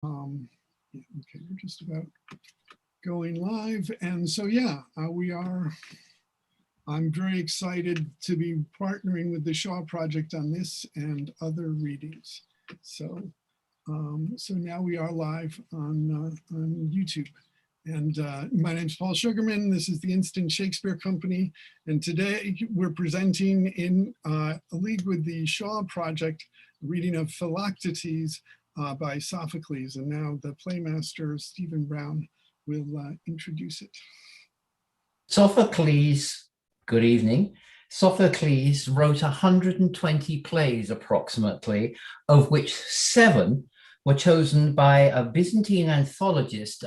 Yeah, okay, we're just about going live. And so, yeah, I'm very excited to be partnering with the Shaw Project on this and other readings. So, so now we are live on YouTube. And my name is Paul Sugarman. This is the Instant Shakespeare Company. And today we're presenting in a league with the Shaw Project, reading of Philoctes by Sophocles. And now the playmaster, Stephen Brown, will introduce it. Sophocles, good evening. Sophocles wrote 120 plays approximately, of which 7 were chosen by a Byzantine anthologist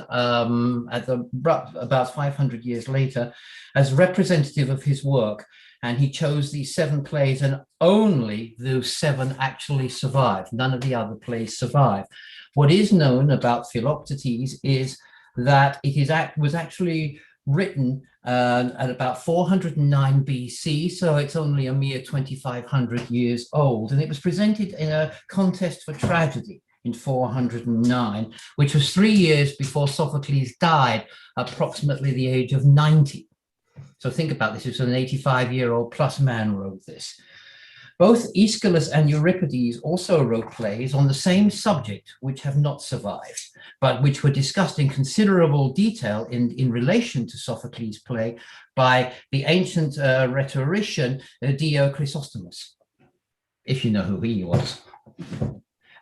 about 500 years later as representative of his work. And he chose these 7 plays, and only those 7 actually survived. None of the other plays survived. What is known about Philoctes is that it was actually written at about 409 BC, so it's only a mere 2,500 years old. And it was presented in a contest for tragedy in 409, which was 3 years before Sophocles died, approximately the age of 90. So think about this, it's an 85-year-old plus man wrote this. Both Aeschylus and Euripides also wrote plays on the same subject, which have not survived, but which were discussed in considerable detail in relation to Sophocles' play by the ancient rhetorician Dio Chrysostomus, if you know who he was.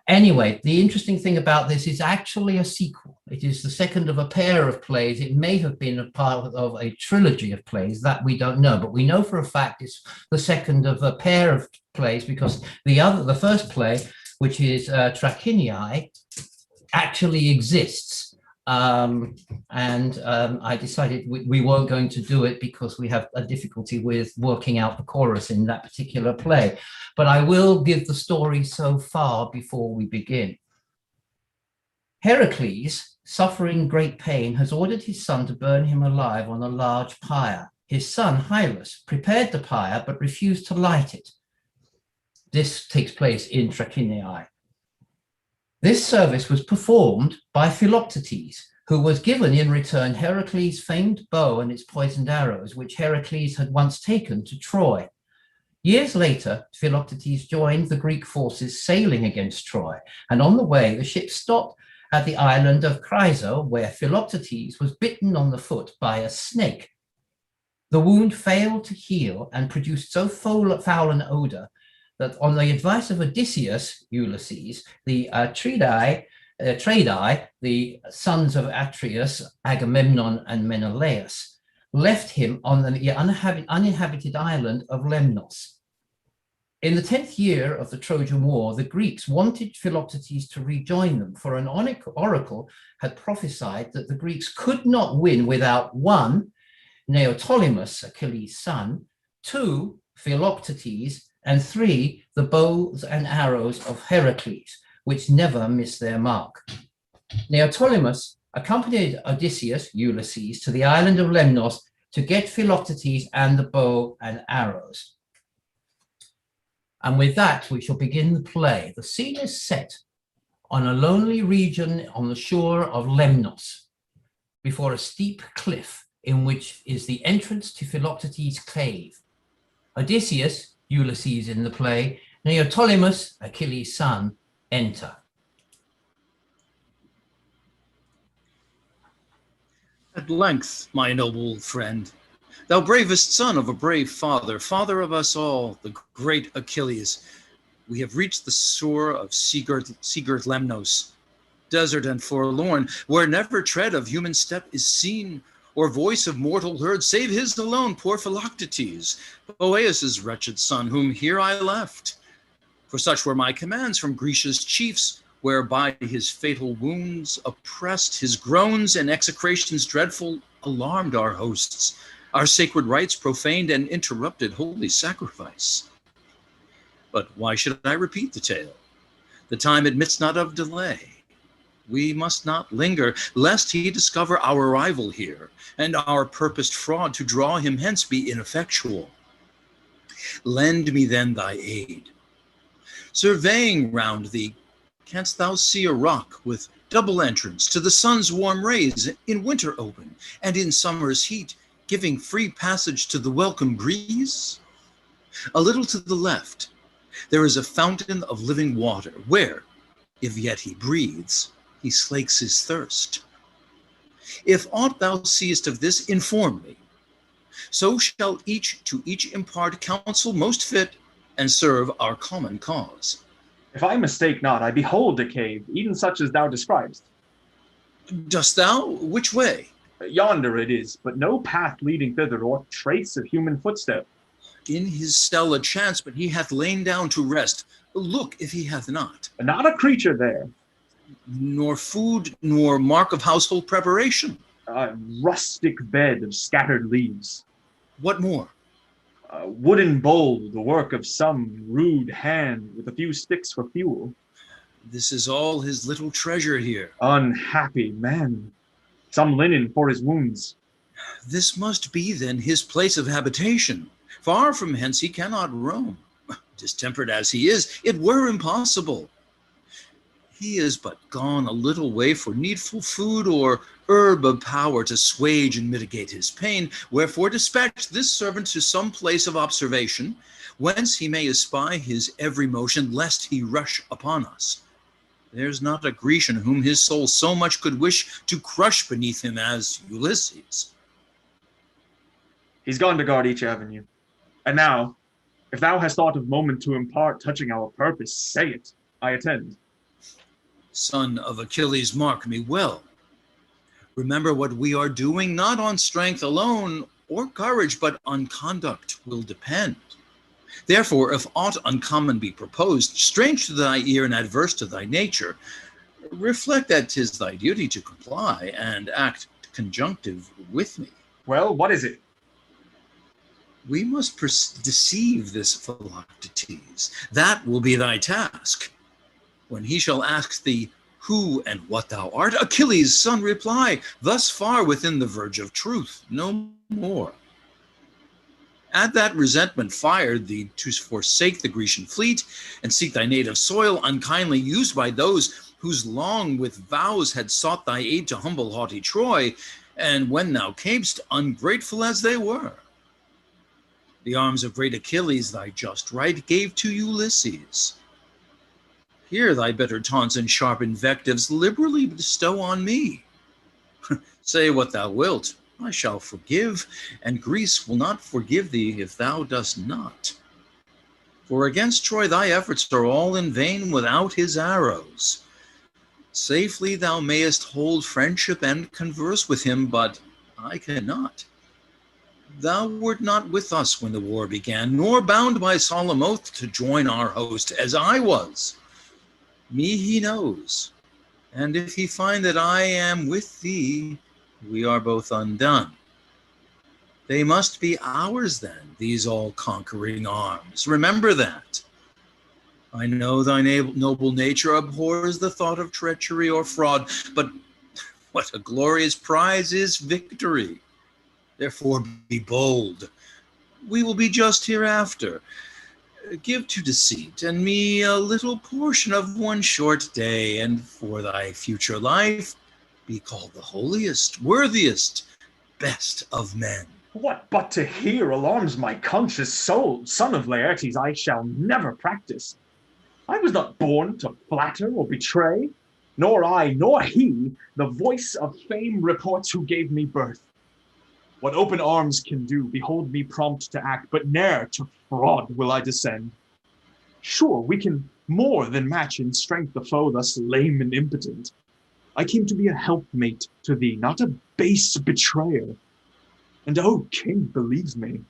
Anyway, the interesting thing about this is actually a sequel. It is the second of a pair of plays. It may have been a part of a trilogy of plays that we don't know, but we know for a fact it's the second of a pair of plays because the first play, which is Trachiniae, actually exists. I decided we weren't going to do it because we have a difficulty with working out the chorus in that particular play. But I will give the story so far before we begin. Heracles, suffering great pain, has ordered his son to burn him alive on a large pyre. His son, Hylas, prepared the pyre but refused to light it. This takes place in Trachiniae. This service was performed by Philoctes, who was given in return Heracles' famed bow and its poisoned arrows, which Heracles had once taken to Troy. Years later, Philoctes joined the Greek forces sailing against Troy, and on the way, the ship stopped at the island of Chryso, where Philoctes was bitten on the foot by a snake. The wound failed to heal and produced so foul an odor that on the advice of Odysseus, Ulysses, the Atreidae, the sons of Atreus, Agamemnon and Menelaus, left him on the uninhabited island of Lemnos. In the 10th year of the Trojan War, the Greeks wanted Philoctetes to rejoin them, for an oracle had prophesied that the Greeks could not win without 1, Neoptolemus, Achilles' son, 2, Philoctetes, and 3, the bows and arrows of Heracles, which never miss their mark. Neoptolemus accompanied Odysseus, Ulysses, to the island of Lemnos to get Philoctetes and the bow and arrows. And with that, we shall begin the play. The scene is set on a lonely region on the shore of Lemnos, before a steep cliff in which is the entrance to Philoctetes' cave. Odysseus, Ulysses in the play, Neoptolemus, Achilles' son, enter. At length, my noble friend, thou bravest son of a brave father, father of us all, the great Achilles, we have reached the shore of seagirt Lemnos, desert and forlorn, where never tread of human step is seen, or voice of mortal heard, save his alone, poor Philoctetes, Boeas' wretched son, whom here I left. For such were my commands from Grecia's chiefs, whereby his fatal wounds oppressed, his groans and execrations dreadful alarmed our hosts, our sacred rites profaned and interrupted holy sacrifice. But why should I repeat the tale? The time admits not of delay. We must not linger, lest he discover our arrival here, and our purposed fraud to draw him hence be ineffectual. Lend me then thy aid. Surveying round thee, canst thou see a rock with double entrance to the sun's warm rays in winter open, and in summer's heat, giving free passage to the welcome breeze? A little to the left, there is a fountain of living water, where, if yet he breathes, he slakes his thirst. If aught thou seest of this, inform me. So shall each to each impart counsel most fit, and serve our common cause. If I mistake not, I behold a cave, even such as thou describest. Dost thou? Which way? Yonder it is, but no path leading thither, or trace of human footstep. In his cell a chance, but he hath lain down to rest. Look if he hath not. Not a creature there. Nor food, nor mark of household preparation. A rustic bed of scattered leaves. What more? A wooden bowl, the work of some rude hand, with a few sticks for fuel. This is all his little treasure here. Unhappy man. Some linen for his wounds. This must be then his place of habitation. Far from hence he cannot roam. Distempered as he is, it were impossible. He is but gone a little way for needful food or herb of power to swage and mitigate his pain, wherefore dispatch this servant to some place of observation, whence he may espy his every motion, lest he rush upon us. There's not a Grecian whom his soul so much could wish to crush beneath him as Ulysses. He's gone to guard each avenue. And now, if thou hast thought of moment to impart touching our purpose, say it. I attend. Son of Achilles, mark me well. Remember what we are doing, not on strength alone or courage, but on conduct will depend. Therefore, if aught uncommon be proposed, strange to thy ear and adverse to thy nature, reflect that 'tis thy duty to comply and act conjunctive with me. Well, what is it? We must deceive this Philoctes. That will be thy task. When he shall ask thee who and what thou art, Achilles' son, reply, thus far within the verge of truth, no more. Add that resentment fired thee to forsake the Grecian fleet and seek thy native soil, unkindly used by those whose long with vows had sought thy aid to humble haughty Troy, and when thou camest, ungrateful as they were. The arms of great Achilles thy just right gave to Ulysses. Here thy bitter taunts and sharp invectives liberally bestow on me. Say what thou wilt, I shall forgive, and Greece will not forgive thee if thou dost not. For against Troy thy efforts are all in vain without his arrows. Safely thou mayest hold friendship and converse with him, but I cannot. Thou wert not with us when the war began, nor bound by solemn oath to join our host, as I was. Me he knows, and if he find that I am with thee, we are both undone. They must be ours then, these all-conquering arms. Remember that. I know thy noble nature abhors the thought of treachery or fraud, but what a glorious prize is victory. Therefore be bold. We will be just hereafter. Give to deceit and me a little portion of one short day, and for thy future life be called the holiest, worthiest, best of men. What but to hear alarms my conscious soul? Son of Laertes, I shall never practice. I was not born to flatter or betray, nor I, nor he, the voice of fame reports who gave me birth. What open arms can do, behold me prompt to act, but ne'er to fraud will I descend. Sure, we can more than match in strength the foe thus lame and impotent. I came to be a helpmate to thee, not a base betrayer. And oh, king, believe me,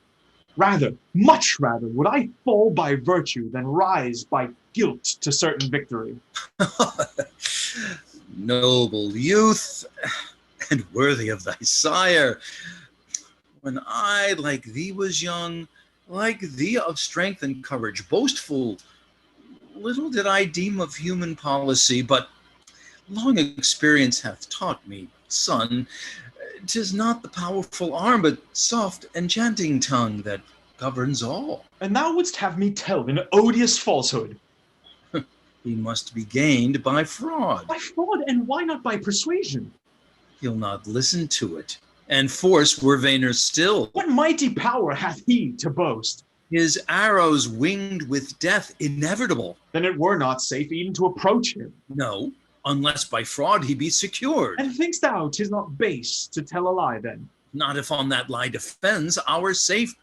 rather, much rather, would I fall by virtue than rise by guilt to certain victory. Noble youth, and worthy of thy sire. When I, like thee, was young, like thee of strength and courage, boastful, little did I deem of human policy, but long experience hath taught me, son, 'tis not the powerful arm, but soft enchanting tongue that governs all. And thou wouldst have me tell an odious falsehood. He must be gained by fraud. By fraud, and why not by persuasion? He'll not listen to it, and force were vainer still. What mighty power hath he to boast? His arrows winged with death inevitable. Then it were not safe even to approach him. No, unless by fraud he be secured. And thinkst thou 'tis not base to tell a lie then? Not if on that lie depends our safety.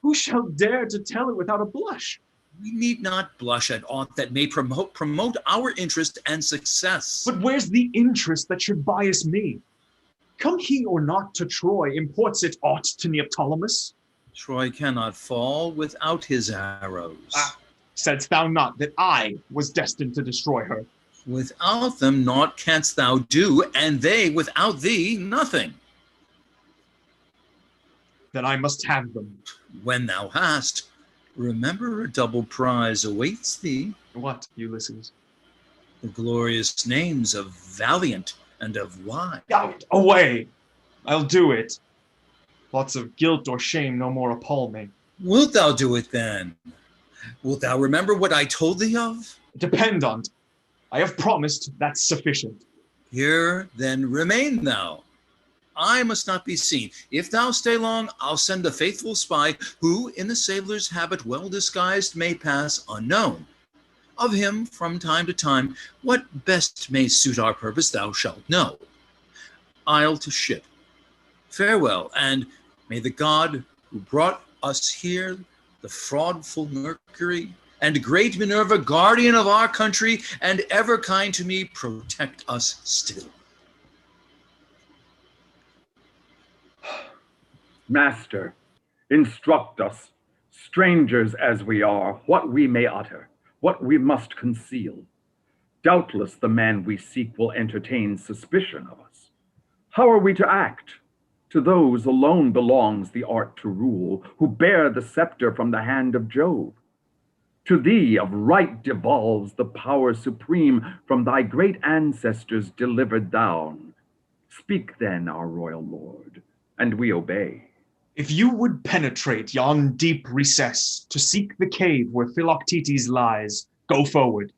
Who shall dare to tell it without a blush? We need not blush at aught that may promote our interest and success. But where's the interest that should bias me? Come he or not to Troy, imports it aught to Neoptolemus? Troy cannot fall without his arrows. Saidst thou not that I was destined to destroy her? Without them naught canst thou do, and they without thee nothing. Then I must have them. When thou hast, remember a double prize awaits thee. What, Ulysses? The glorious names of valiant and of wise. Out, away! I'll do it. Thoughts of guilt or shame no more appall me. Wilt thou do it then? Wilt thou remember what I told thee of? Depend on't. I have promised, that's sufficient. Here then remain thou. I must not be seen. If thou stay long, I'll send a faithful spy who, in the sailor's habit well disguised, may pass unknown. Of him, from time to time, what best may suit our purpose thou shalt know. I'll to ship. Farewell, and may the God who brought us here, the fraudful Mercury, and great Minerva, guardian of our country, and ever kind to me, protect us still. Master, instruct us, strangers as we are, what we may utter, what we must conceal. Doubtless the man we seek will entertain suspicion of us. How are we to act? To those alone belongs the art to rule, who bear the scepter from the hand of Jove. To thee of right devolves the power supreme from thy great ancestors delivered down. Speak then, our royal lord, and we obey. If you would penetrate yon deep recess to seek the cave where Philoctes lies, go forward.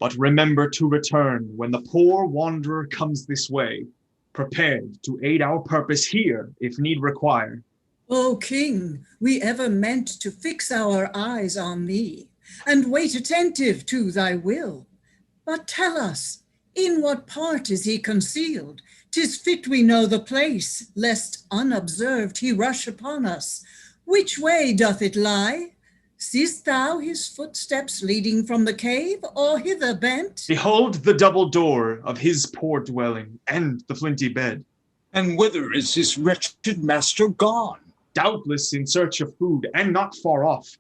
But remember to return when the poor wanderer comes this way, prepared to aid our purpose here if need require. O King, we ever meant to fix our eyes on thee, and wait attentive to thy will. But tell us, in what part is he concealed? 'Tis fit we know the place, lest unobserved he rush upon us. Which way doth it lie? Seest thou his footsteps leading from the cave, or hither bent? Behold the double door of his poor dwelling, and the flinty bed. And whither is his wretched master gone? Doubtless in search of food, and not far off.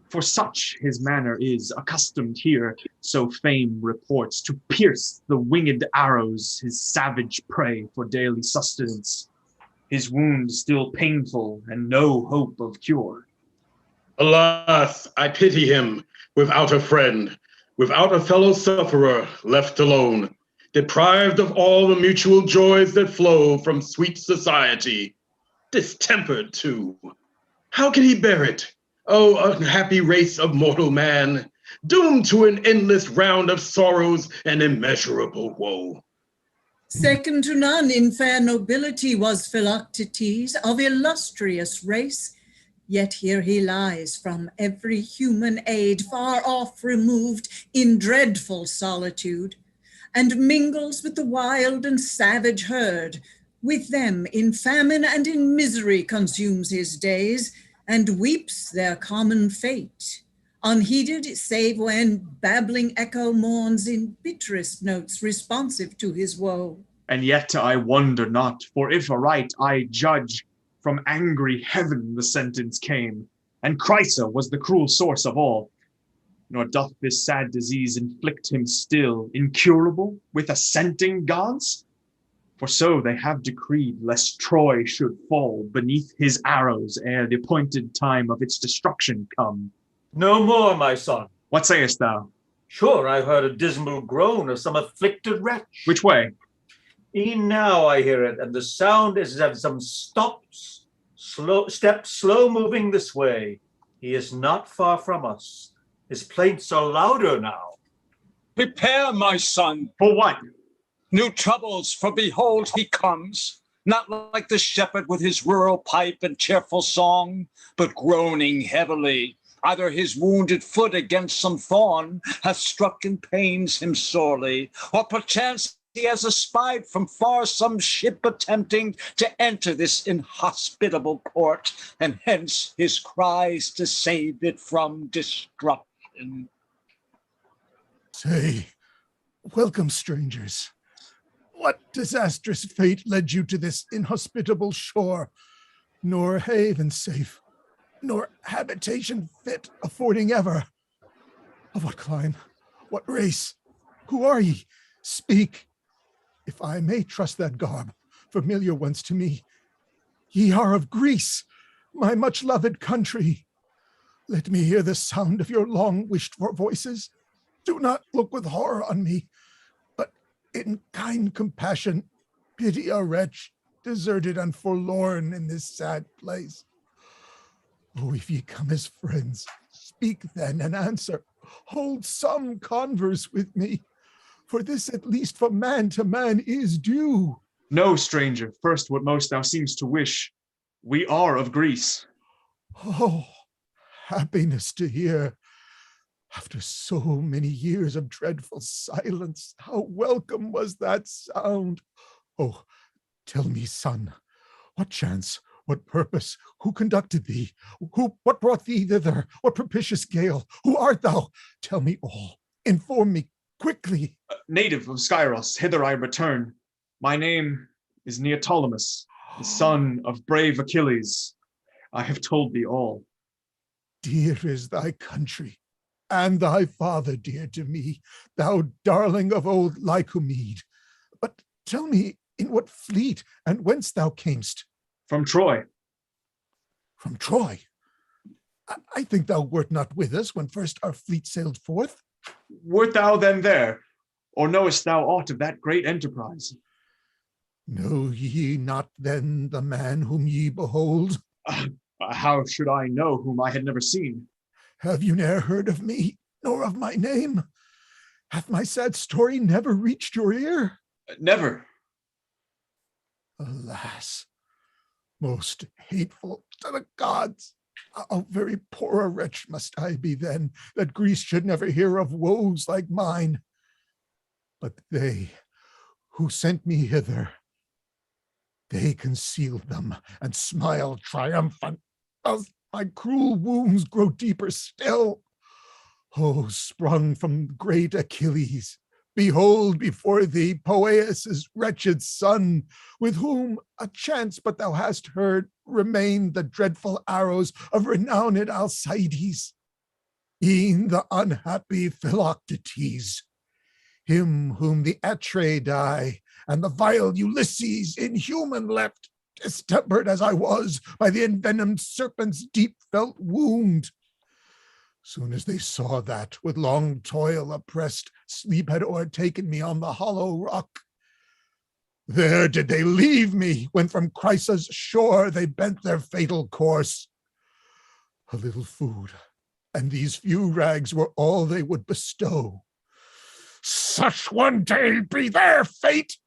For such his manner is, accustomed here, so fame reports, to pierce the winged arrows his savage prey for daily sustenance. His wound still painful, and no hope of cure. Alas, I pity him, without a friend, without a fellow sufferer, left alone, deprived of all the mutual joys that flow from sweet society. Distempered too. How can he bear it? Oh, unhappy race of mortal man, doomed to an endless round of sorrows and immeasurable woe. Second to none in fair nobility was Philoctes, of illustrious race. Yet here he lies from every human aid, far off removed in dreadful solitude, and mingles with the wild and savage herd. With them in famine and in misery consumes his days, and weeps their common fate, unheeded save when babbling echo mourns in bitterest notes responsive to his woe. And yet I wonder not, for if aright I judge, from angry heaven the sentence came, and Chrysa was the cruel source of all. Nor doth this sad disease inflict him still, incurable, with assenting gods? For so they have decreed, lest Troy should fall beneath his arrows ere the appointed time of its destruction come. No more, my son. What sayest thou? Sure, I heard a dismal groan of some afflicted wretch. Which way? E'en now I hear it, and the sound is of some steps slow moving this way. He is not far from us. His plaints are louder now. Prepare, my son. For what? New troubles, for behold, he comes, not like the shepherd with his rural pipe and cheerful song, but groaning heavily. Either his wounded foot against some thorn hath struck and pains him sorely, or perchance he has espied from far some ship attempting to enter this inhospitable port, and hence his cries to save it from destruction. Say, welcome, strangers. What disastrous fate led you to this inhospitable shore, nor haven safe, nor habitation fit, affording ever? Of what clime? What race? Who are ye? Speak, if I may trust that garb, familiar once to me. Ye are of Greece, my much-loved country. Let me hear the sound of your long-wished-for voices. Do not look with horror on me, but in kind compassion, pity a wretch deserted and forlorn in this sad place. Oh, if ye come as friends, speak then and answer. Hold some converse with me, for this at least from man to man is due. No, stranger, first what most thou seemst to wish. We are of Greece. Oh, happiness to hear. After so many years of dreadful silence, how welcome was that sound. Oh, tell me, son, what chance, what purpose, who conducted thee? What brought thee thither? What propitious gale? Who art thou? Tell me all. Inform me quickly. Native of Skyros, hither I return. My name is Neoptolemus, the son of brave Achilles. I have told thee all. Dear is thy country, and thy father dear to me, thou darling of old Lycomede. But tell me, in what fleet and whence thou camest? From Troy. From Troy? I think thou wert not with us when first our fleet sailed forth. Wert thou then there, or knowest thou aught of that great enterprise? Know ye not then the man whom ye behold? How should I know whom I had never seen? Have you ne'er heard of me, nor of my name? Hath my sad story never reached your ear? Never. Alas, most hateful to the gods. How very poor a wretch must I be then, that Greece should never hear of woes like mine. But they who sent me hither, they concealed them and smile triumphant, as my cruel wounds grow deeper still. Oh, sprung from great Achilles, behold before thee Poeas' wretched son, with whom a chance but thou hast heard remain the dreadful arrows of renowned Alcides. E'en the unhappy Philoctes, him whom the Atreidae and the vile Ulysses inhuman left, distempered as I was by the envenomed serpent's deep-felt wound. Soon as they saw that, with long toil oppressed, sleep had o'ertaken me on the hollow rock, there did they leave me, when from Chrysa's shore they bent their fatal course. A little food, and these few rags were all they would bestow. Such one day be their fate.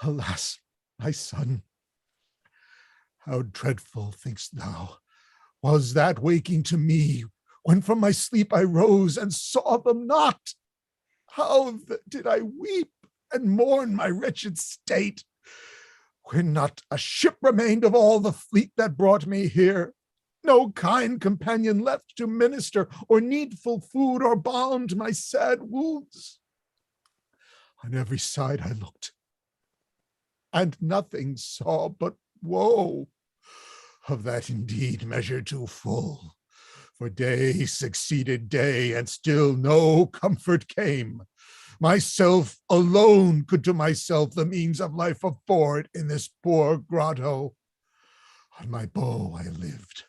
Alas, my son, how dreadful, thinkst thou, was that waking to me, when from my sleep I rose and saw them not? How did I weep and mourn my wretched state, when not a ship remained of all the fleet that brought me here, no kind companion left to minister or needful food or balm to my sad wounds. On every side I looked, and nothing saw but woe. Of that indeed measure too full, for day succeeded day, and still no comfort came. Myself alone could to myself the means of life afford in this poor grotto. On my bow I lived.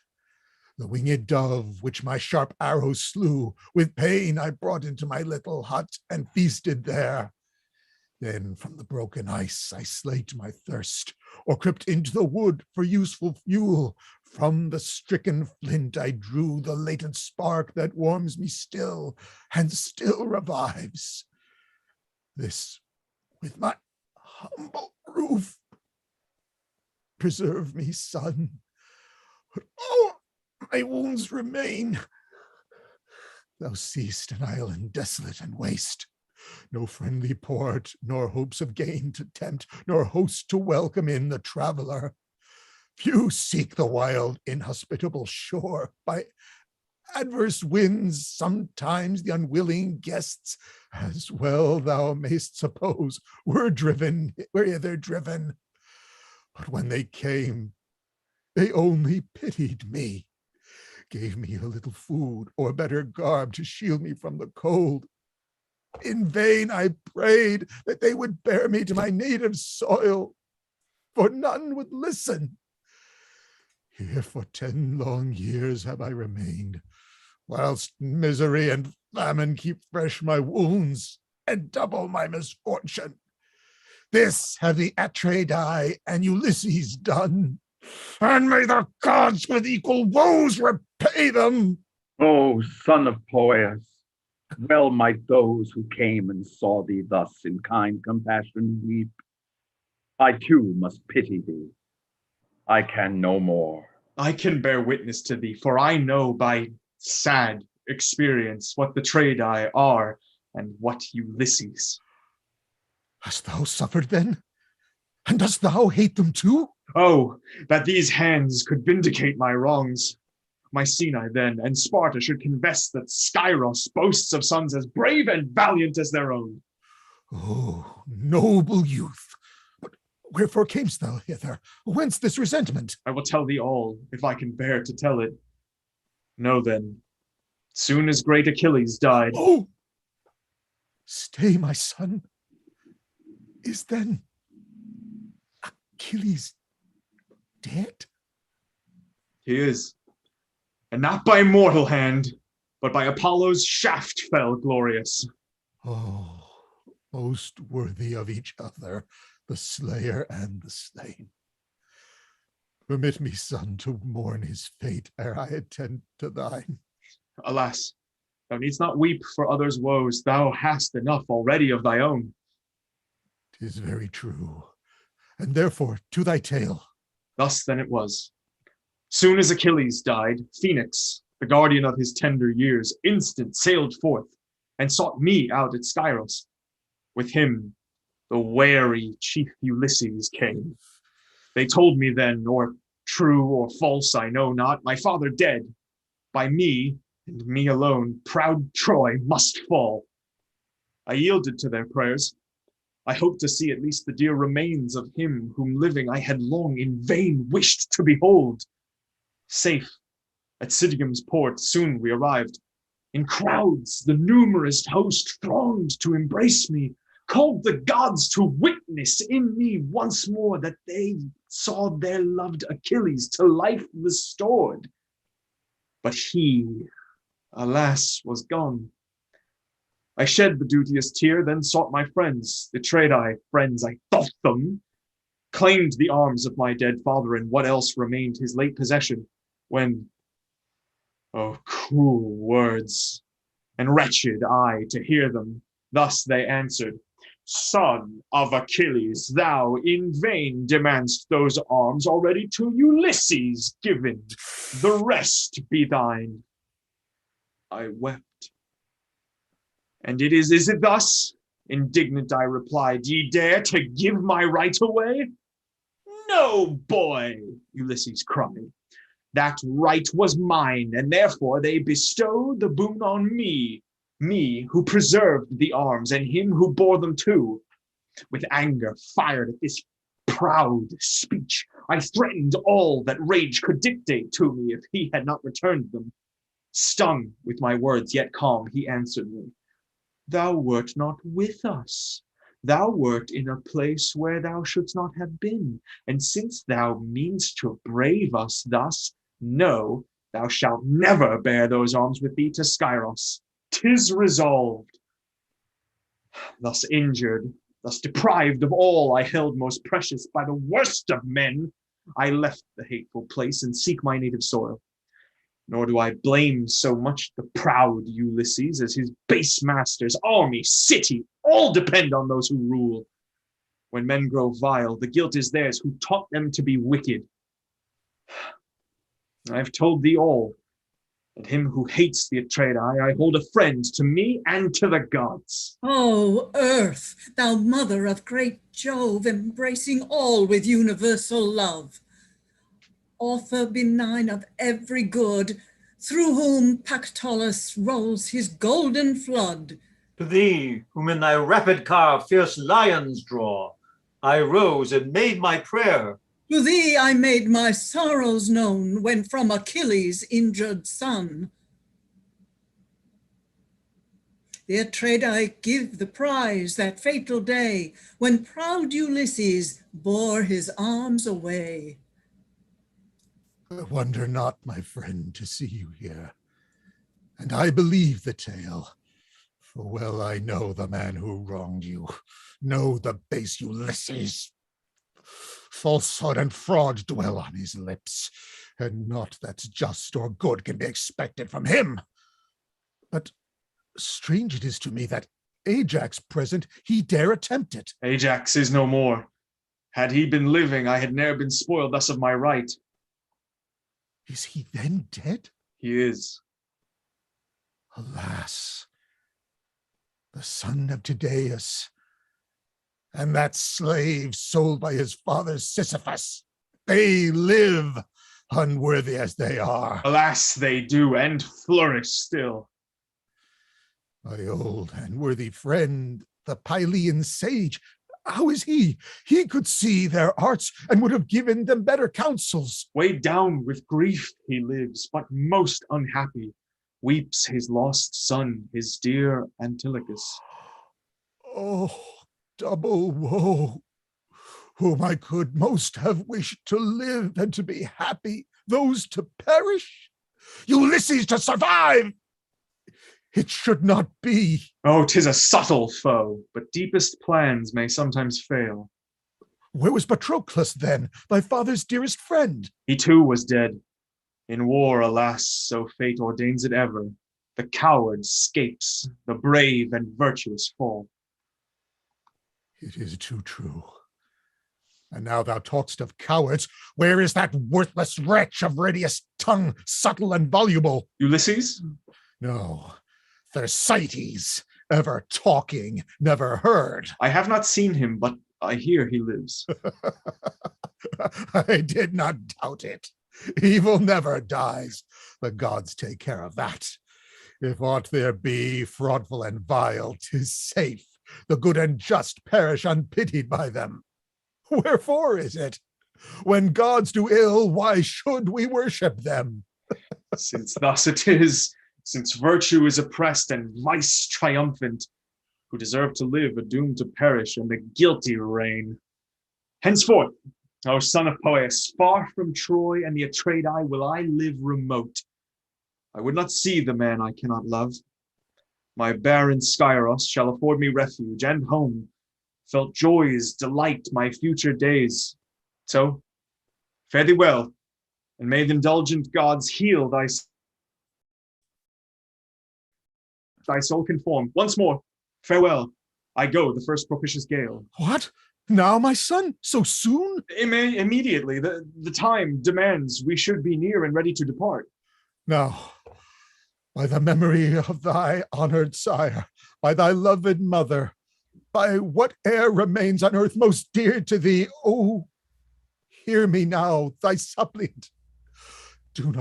The winged dove, which my sharp arrows slew, with pain I brought into my little hut and feasted there. Then from the broken ice I slaked my thirst, or crept into the wood for useful fuel. From the stricken flint I drew the latent spark that warms me still, and still revives. This with my humble roof. Preserve me, son. But oh, my wounds remain. Thou seest an island desolate and waste. No friendly port, nor hopes of gain to tempt, nor host to welcome in the traveler. Few seek the wild, inhospitable shore. By adverse winds, sometimes the unwilling guests, as well thou mayst suppose, were hither driven. But when they came, they only pitied me, gave me a little food or better garb to shield me from the cold. In vain I prayed that they would bear me to my native soil, for none would listen. Here for 10 long years have I remained, whilst misery and famine keep fresh my wounds and double my misfortune. This have the Atreidae and Ulysses done, and may the gods with equal woes repay them. O son of Poeas, well might those who came and saw thee thus in kind compassion weep. I too must pity thee. I can no more. I can bear witness to thee, for I know by sad experience what the Atreidae are and what Ulysses. Hast thou suffered then? And dost thou hate them too? Oh, that these hands could vindicate my wrongs. Mycenae then and Sparta should confess that Skyros boasts of sons as brave and valiant as their own. Oh, noble youth! But wherefore camest thou hither? Whence this resentment? I will tell thee all, if I can bear to tell it. Know then, soon as great Achilles died. Oh! Stay, my son. Is then Achilles dead? He is. And not by mortal hand, but by Apollo's shaft fell glorious. Oh, most worthy of each other, the slayer and the slain. Permit me, son, to mourn his fate ere I attend to thine. Alas, thou needst not weep for others' woes. Thou hast enough already of thy own. 'Tis very true. And therefore, to thy tale. Thus then it was. Soon as Achilles died, Phoenix, the guardian of his tender years, instant sailed forth and sought me out at Skyros. With him, the wary chief Ulysses came. They told me then, or true or false, I know not, my father dead. By me, and me alone, proud Troy must fall. I yielded to their prayers. I hoped to see at least the dear remains of him whom living I had long in vain wished to behold. Safe at Sidium's port soon we arrived. In crowds the numerous host thronged to embrace me, called the gods to witness in me once more that they saw their loved Achilles to life restored. But he, alas, was gone. I shed the duteous tear, then sought my friends, the Atreidae friends I thought them, claimed the arms of my dead father and what else remained his late possession, when, oh, cruel words, and wretched I to hear them, thus they answered, Son of Achilles, thou in vain demand'st those arms already to Ulysses given, the rest be thine. I wept. And is it thus? Indignant I replied, ye dare to give my right away? No, boy, Ulysses cried. That right was mine, and therefore they bestowed the boon on me who preserved the arms, and him who bore them too. With anger fired at this proud speech, I threatened all that rage could dictate to me if he had not returned them. Stung with my words, yet calm, he answered me. Thou wert not with us. Thou wert in a place where thou shouldst not have been. And since thou meanest to brave us thus, know thou shalt never bear those arms with thee to Skyros. 'Tis resolved. Thus injured, Thus deprived of all I held most precious by the worst of men, I left the hateful place and seek my native soil. Nor do I blame so much the proud Ulysses as his base masters, army, city, all depend on those who rule. When men grow vile, the guilt is theirs who taught them to be wicked. I have told thee all, and him who hates the Atreidae I hold a friend to me and to the gods. O earth, thou mother of great Jove, embracing all with universal love, author benign of every good, through whom Pactolus rolls his golden flood. To thee, whom in thy rapid car fierce lions draw, I rose and made my prayer. To thee I made my sorrows known when from Achilles' injured son. The Atreidae give the prize that fatal day when proud Ulysses bore his arms away. I wonder not, my friend, to see you here, and I believe the tale, for well I know the man who wronged you, know the base Ulysses. Falsehood and fraud dwell on his lips, and naught that's just or good can be expected from him. But strange it is to me that Ajax present, he dare attempt it. Ajax is no more. Had he been living, I had ne'er been spoiled thus of my right. Is he then dead? He is. Alas, the son of Tydeus, and that slave sold by his father Sisyphus, they live, unworthy as they are. Alas, they do, and flourish still. My old and worthy friend, the Pylian sage, how is he? He could see their arts and would have given them better counsels. Weighed down with grief he lives, but most unhappy. Weeps his lost son, his dear Antilochus. Oh, double woe, whom I could most have wished to live and to be happy, those to perish, Ulysses to survive. It should not be. Oh, 'tis a subtle foe, but deepest plans may sometimes fail. Where was Patroclus then, thy father's dearest friend? He too was dead. In war, alas, so fate ordains it ever. The coward scapes, the brave and virtuous fall. It is too true. And now thou talk'st of cowards, where is that worthless wretch of readiest tongue, subtle and voluble? Ulysses? No, Thersites, ever talking, never heard. I have not seen him, but I hear he lives. I did not doubt it. Evil never dies. The gods take care of that. If aught there be fraudful and vile, 'tis safe. The good and just perish unpitied by them. Wherefore is it? When gods do ill, why should we worship them? Since thus it is, since virtue is oppressed and vice triumphant, who deserve to live are doomed to perish, and the guilty reign. Henceforth, O son of Poeas, far from Troy and the Atreidae will I live remote. I would not see the man I cannot love. My barren Skyros shall afford me refuge and home, felt joys delight my future days. So, fare thee well, and may the indulgent gods heal thy soul conform. Once more, farewell. I go the first propitious gale. What? Now, my son? So soon? Immediately. The time demands we should be near and ready to depart. Now, by the memory of thy honored sire, by thy loved mother, by whate'er remains on earth most dear to thee, oh, hear me now, thy suppliant. Do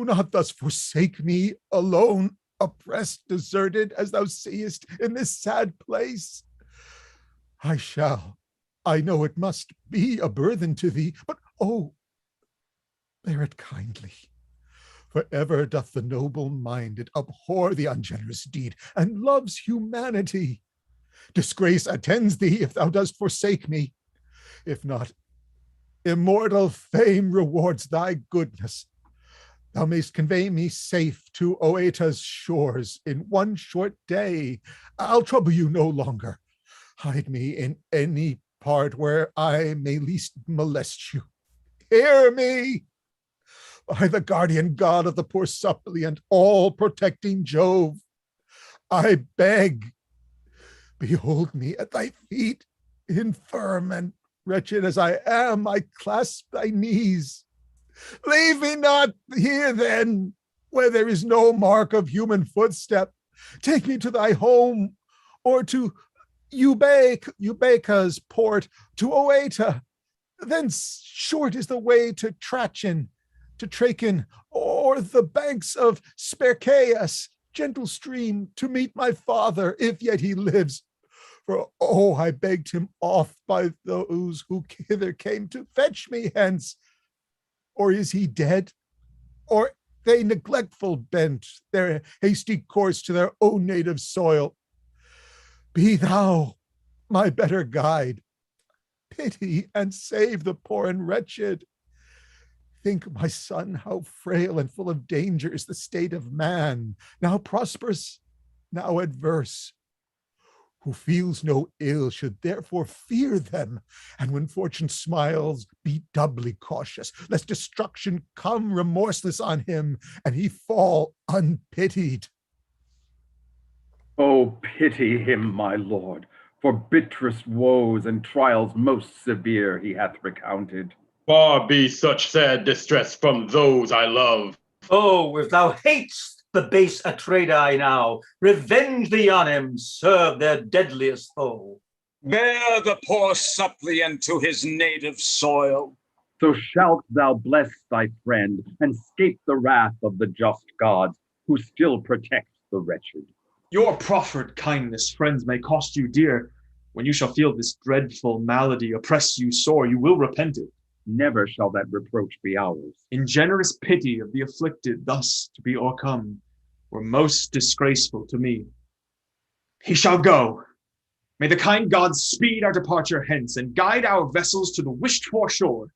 not thus forsake me alone, oppressed, deserted, as thou seest in this sad place. I know it must be a burthen to thee, but oh, bear it kindly. For ever doth the noble-minded abhor the ungenerous deed and loves humanity. Disgrace attends thee if thou dost forsake me. If not, immortal fame rewards thy goodness. Thou mayst convey me safe to Oeta's shores in one short day. I'll trouble you no longer. Hide me in any part where I may least molest you. Hear me! By the guardian God of the poor suppliant, all-protecting Jove, I beg, behold me at thy feet, infirm and wretched as I am, I clasp thy knees. Leave me not here then, where there is no mark of human footstep. Take me to thy home, or to Eubaca's port, to Oeta. Thence short is the way to Trachin, or the banks of Spercheius, gentle stream, to meet my father, if yet he lives. For, oh, I begged him oft by those who hither came to fetch me hence. Or is he dead? Or they neglectful bent their hasty course to their own native soil? Be thou my better guide. Pity and save the poor and wretched. Think, my son, how frail and full of danger is the state of man, now prosperous, now adverse. Who feels no ill should therefore fear them, and when fortune smiles, be doubly cautious, lest destruction come remorseless on him, and he fall unpitied. Oh, pity him, my lord, for bitterest woes and trials most severe he hath recounted. Far be such sad distress from those I love. Oh, if thou hatest the base Atreidai now, revenge thee on him, serve their deadliest foe. Bear the poor suppliant to his native soil. So shalt thou bless thy friend, and scape the wrath of the just gods, who still protect the wretched. Your proffered kindness, friends, may cost you dear. When you shall feel this dreadful malady oppress you sore, you will repent it. Never shall that reproach be ours. In generous pity of the afflicted thus to be o'ercome were most disgraceful to me. He shall go. May the kind gods speed our departure hence and guide our vessels to the wished-for shore.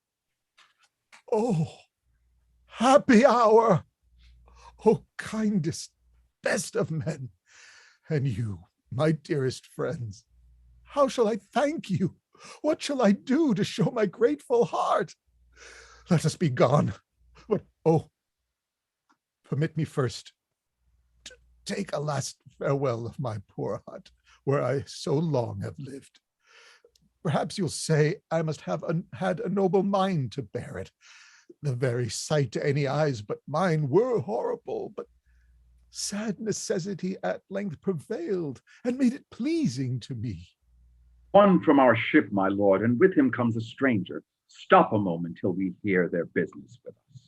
Oh, happy hour! Oh, kindest, best of men, and you, my dearest friends, how shall I thank you? What shall I do to show my grateful heart? Let us be gone. But, oh, permit me first to take a last farewell of my poor hut, where I so long have lived. Perhaps you'll say I must have had a noble mind to bear it. The very sight to any eyes but mine were horrible, but sad necessity at length prevailed and made it pleasing to me. One from our ship, my lord, and with him comes a stranger. Stop a moment till we hear their business with us.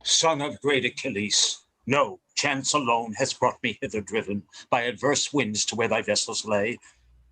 Son of great Achilles, no, chance alone has brought me hither driven by adverse winds to where thy vessels lay.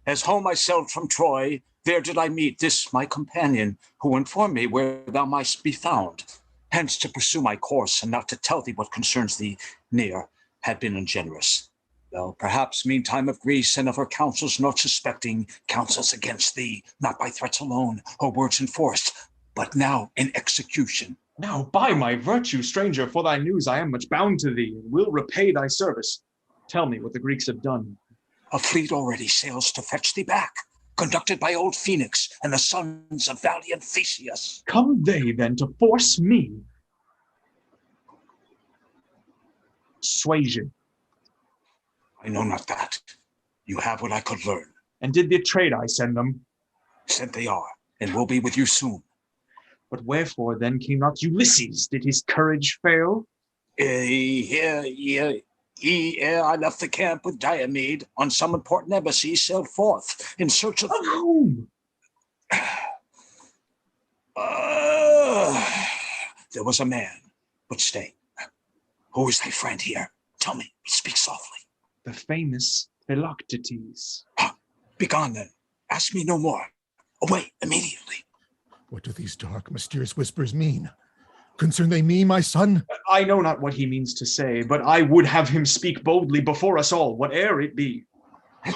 As home I sailed from Troy, there did I meet this my companion, who informed me where thou mightst be found. Hence to pursue my course, and not to tell thee what concerns thee near, had been ungenerous. Thou perhaps meantime of Greece and of her counsels not suspecting, counsels against thee, not by threats alone, or words enforced, but now in execution. Now, by my virtue, stranger, for thy news I am much bound to thee, and will repay thy service. Tell me what the Greeks have done. A fleet already sails to fetch thee back, conducted by old Phoenix and the sons of valiant Theseus. Come they then to force me? Suasion. I know not that. You have what I could learn. And did the Atreidai send them? Said they are, and will be with you soon. But wherefore then came not Ulysses? Did his courage fail? Ere I left the camp with Diomede, on some important embassy sailed forth in search of whom? There was a man, but stay. Who is thy friend here? Tell me, speak softly. The famous Philoctes. Begone then. Ask me no more. Away immediately. What do these dark, mysterious whispers mean? Concern they me, my son? I know not what he means to say, but I would have him speak boldly before us all, whate'er it be.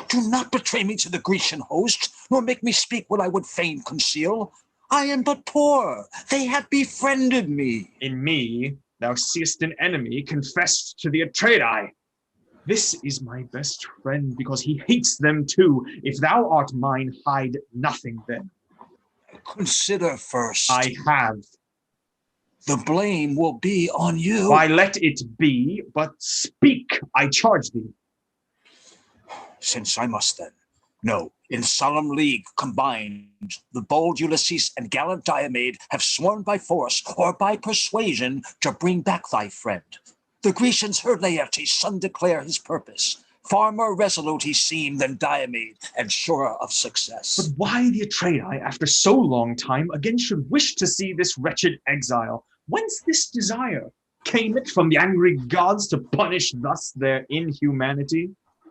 Do not betray me to the Grecian host, nor make me speak what I would fain conceal. I am but poor. They have befriended me. In me, Thou seest an enemy confessed to the Atreidae. This is my best friend, because he hates them too. If thou art mine, hide nothing then. Consider first. I have. The blame will be on you. Why, let it be, but speak, I charge thee. Since I must then. No, in solemn league combined, the bold Ulysses and gallant Diomed have sworn by force or by persuasion to bring back thy friend. The Grecians heard Laertes' son declare his purpose. Far more resolute he seemed than Diomed, and surer of success. But why the Atreidae, after so long time, again should wish to see this wretched exile? Whence this desire? Came it from the angry gods to punish thus their inhumanity?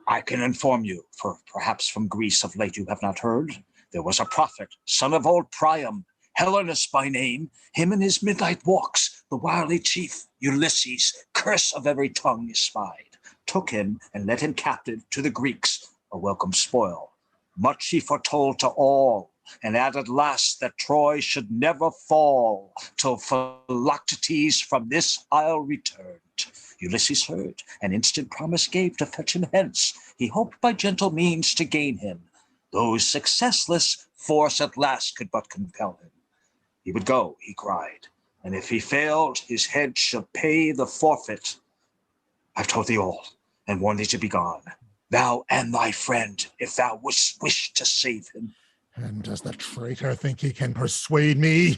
I can inform you, for perhaps from Greece of late you have not heard. There was a prophet, son of old Priam, Helenus by name. Him in his midnight walks, the wily chief Ulysses, curse of every tongue, espied. Took him and led him captive to the Greeks, a welcome spoil. Much he foretold to all, and added last that Troy should never fall, till Philoctes from this isle returned. Ulysses heard, and instant promise gave to fetch him hence. He hoped by gentle means to gain him. Though successless, force at last could but compel him. He would go, he cried, and if he failed, his head shall pay the forfeit. I've told thee all, and warned thee to be gone. Thou and thy friend, if thou wish to save him. And does the traitor think he can persuade me?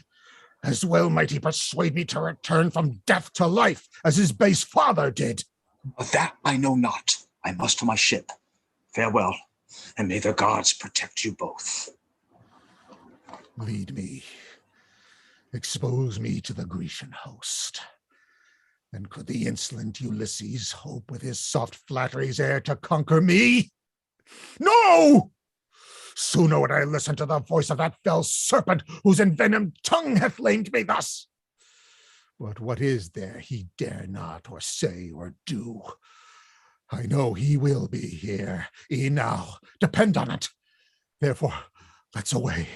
As well might he persuade me to return from death to life, as his base father did. Of that I know not. I must to my ship. Farewell, and may the gods protect you both. Lead me. Expose me to the Grecian host. And could the insolent Ulysses hope with his soft flatteries e'er to conquer me? No! Sooner would I listen to the voice of that fell serpent whose envenomed tongue hath lamed me thus. But what is there he dare not or say or do? I know he will be here, e'en now, depend on it. Therefore, let's away.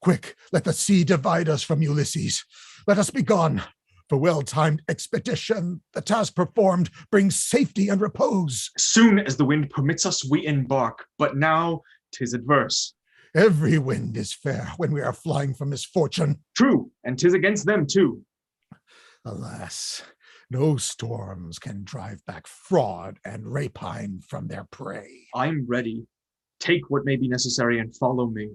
Quick, let the sea divide us from Ulysses. Let us be gone. For well-timed expedition, the task performed brings safety and repose. Soon as the wind permits us, we embark, but now 'tis adverse. Every wind is fair when we are flying from misfortune. True, and 'tis against them too. Alas, no storms can drive back fraud and rapine from their prey. I'm ready. Take what may be necessary and follow me.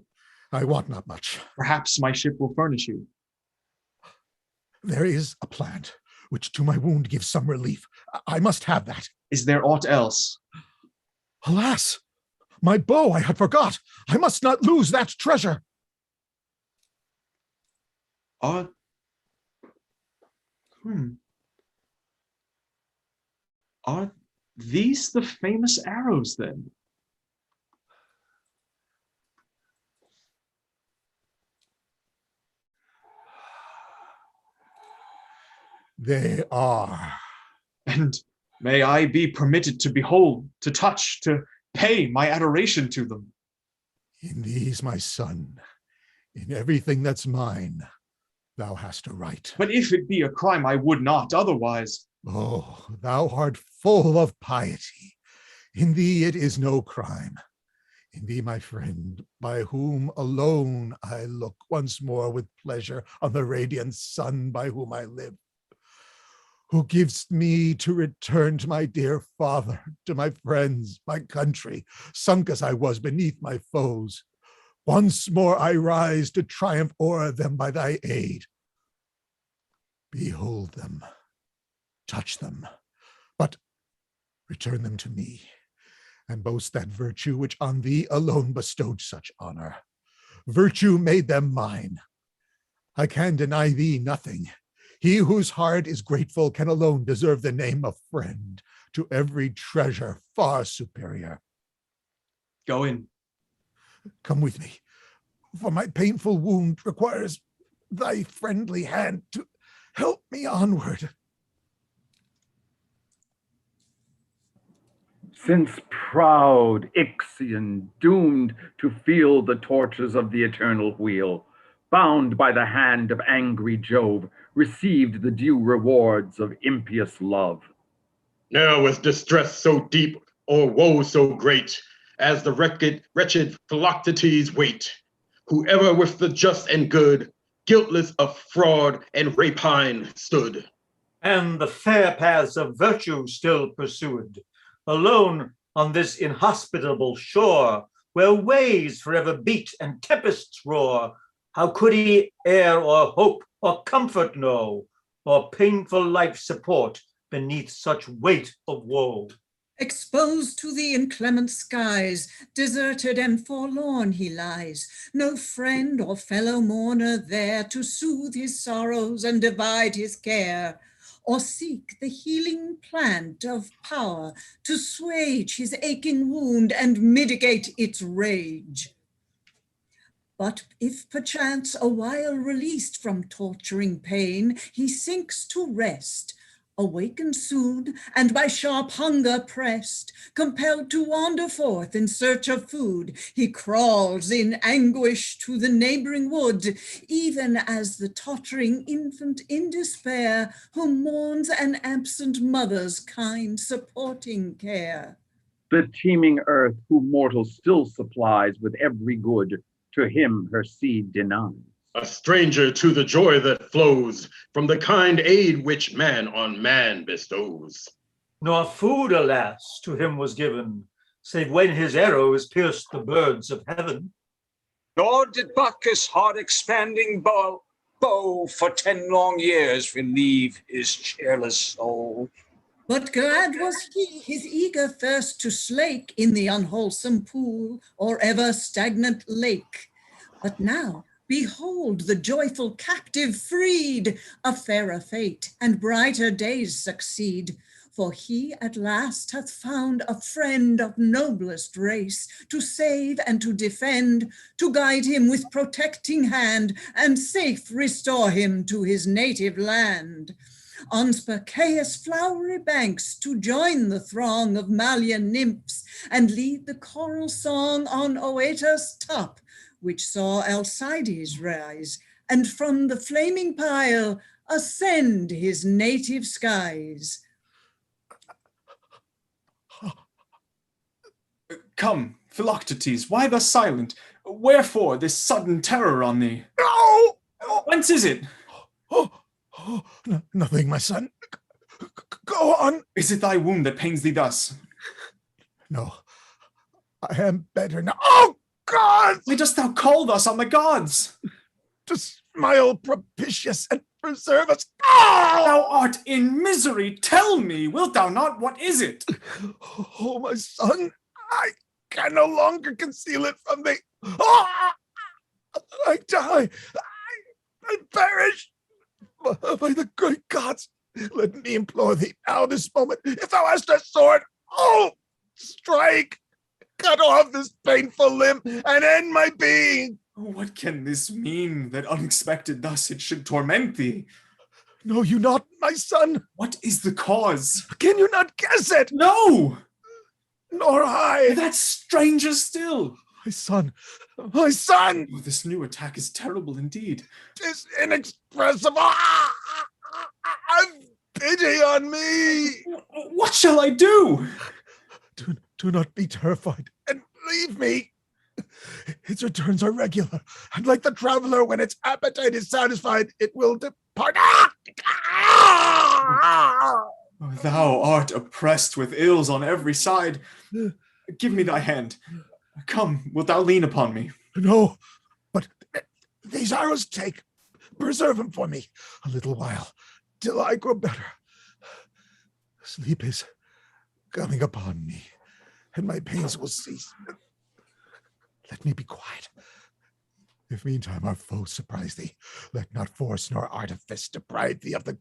I want not much. Perhaps my ship will furnish you. There is a plant which to my wound gives some relief. I must have that. Is there aught else? Alas, my bow I had forgot. I must not lose that treasure. Are these the famous arrows then? They are. And may I be permitted to behold, to touch, to pay my adoration to them? In these, my son, in everything that's mine, thou hast a right. But if it be a crime, I would not otherwise. Oh, thou art full of piety. In thee it is no crime. In thee, my friend, by whom alone I look once more with pleasure on the radiant sun by whom I live, who gives me to return to my dear father, to my friends, my country, sunk as I was beneath my foes. Once more I rise to triumph o'er them by thy aid. Behold them, touch them, but return them to me, and boast that virtue which on thee alone bestowed such honor. Virtue made them mine. I can deny thee nothing. He whose heart is grateful can alone deserve the name of friend, to every treasure far superior. Go in. Come with me, for my painful wound requires thy friendly hand to help me onward. Since proud Ixion, doomed to feel the tortures of the eternal wheel, bound by the hand of angry Jove, received the due rewards of impious love. Ne'er was distress so deep or woe so great as the wretched Philoctetes' weight, whoever with the just and good, guiltless of fraud and rapine stood. And the fair paths of virtue still pursued, alone on this inhospitable shore, where waves forever beat and tempests roar. How could he err or hope or comfort know, or painful life support beneath such weight of woe? Exposed to the inclement skies, deserted and forlorn he lies, no friend or fellow mourner there to soothe his sorrows and divide his care, or seek the healing plant of power to assuage his aching wound and mitigate its rage. But if perchance a while released from torturing pain, he sinks to rest, awakened soon, and by sharp hunger pressed, compelled to wander forth in search of food, he crawls in anguish to the neighboring wood, even as the tottering infant in despair, who mourns an absent mother's kind supporting care. The teeming earth, who mortal still supplies with every good, to him her seed denies. A stranger to the joy that flows from the kind aid which man on man bestows. Nor food, alas, to him was given, save when his arrows pierced the birds of heaven. Nor did Bacchus' heart-expanding bow for 10 long years relieve his cheerless soul. But glad was he his eager thirst to slake in the unwholesome pool or ever stagnant lake. But now, behold the joyful captive freed, a fairer fate and brighter days succeed. For he at last hath found a friend of noblest race, to save and to defend, to guide him with protecting hand, and safe restore him to his native land. On Spercheius' flowery banks to join the throng of Malian nymphs, and lead the choral song on Oeta's top, which saw Alcides rise, and from the flaming pile ascend his native skies. Come, Philoctetes, why thus silent? Wherefore this sudden terror on thee? No! Whence is it? Nothing, my son. Go on. Is it thy wound that pains thee thus? No, I am better now. Oh, God! Why dost thou call thus on the gods? To smile propitious and preserve us. Oh! Thou art in misery. Tell me, wilt thou not? What is it? Oh, my son, I can no longer conceal it from thee. Oh! I die. I perish. By the great gods, let me implore thee now this moment, if thou hast a sword, oh, strike, cut off this painful limb, and end my being. What can this mean, that unexpected thus it should torment thee? Know you not, my son? What is the cause? Can you not guess it? No! Nor I. That's stranger still. My son, my son! Oh, this new attack is terrible indeed. 'Tis inexpressible. Have pity on me. What shall I do? Do not be terrified and leave me. Its returns are regular, and like the traveler, when its appetite is satisfied, it will depart. Oh, thou art oppressed with ills on every side. Give me thy hand. Come, wilt thou lean upon me? No, but these arrows take. Preserve them for me a little while, till I grow better. Sleep is coming upon me, and my pains will cease. Let me be quiet. If meantime our foes surprise thee, let not force nor artifice deprive thee of the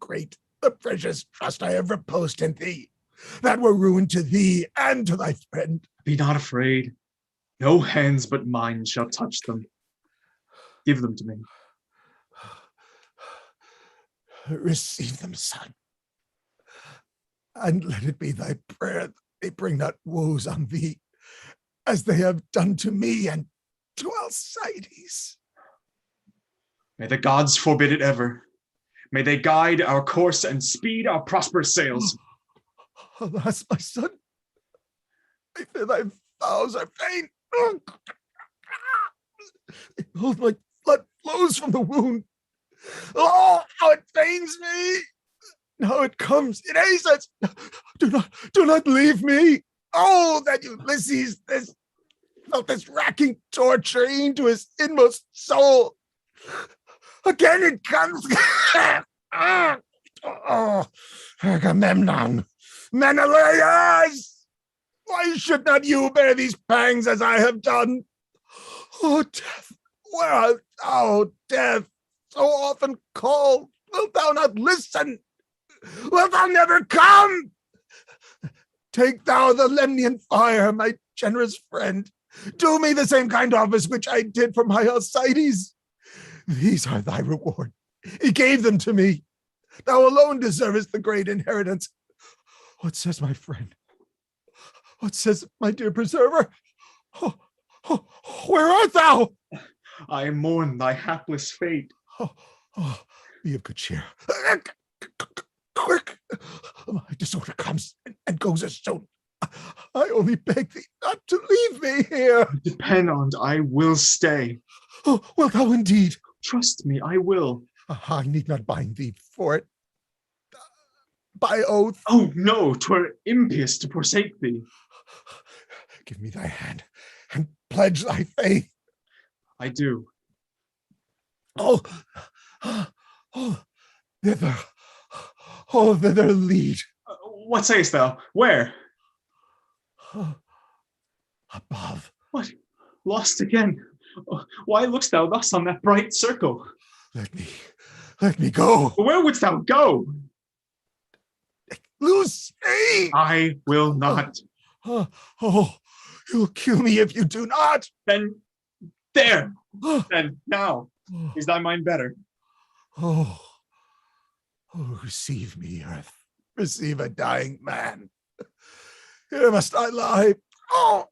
precious trust I have reposed in thee. That were ruin to thee and to thy friend. Be not afraid. No hands but mine shall touch them. Give them to me. Receive them, son. And let it be thy prayer that they bring not woes on thee, as they have done to me and to Alcides. May the gods forbid it ever. May they guide our course and speed our prosperous sails. Alas, my son, I fear thy vows are vain. Behold, my blood flows from the wound. Oh, how it pains me! Now it comes, it hastens. Do not leave me. Oh, that Ulysses felt this racking torture into his inmost soul. Again it comes. Oh, Agamemnon, Menelaus, why should not you bear these pangs as I have done? Oh, death, where art thou, death, so often called? Wilt thou not listen? Wilt thou never come? Take thou the Lemnian fire, my generous friend. Do me the same kind office which I did for my Alcides. These are thy reward. He gave them to me. Thou alone deservest the great inheritance. What says my friend? What says my dear preserver? Where art thou? I mourn thy hapless fate. Be of good cheer. Quick! My disorder comes and goes as soon. I only beg thee not to leave me here. Depend on, I will stay. Oh, wilt thou indeed? Trust me, I will. I need not bind thee for it. By oath. Oh, no, 'twere impious to forsake thee. Give me thy hand and pledge thy faith. I do. Oh, thither. Oh, thither lead. What sayest thou? Where? Above. What? Lost again? Why lookst thou thus on that bright circle? Let me go. Where wouldst thou go? Loose me. I will not. Oh, you'll kill me if you do not. Then, there. Then, now, is thy mind better? Oh, receive me, earth. Receive a dying man. Here must I lie. For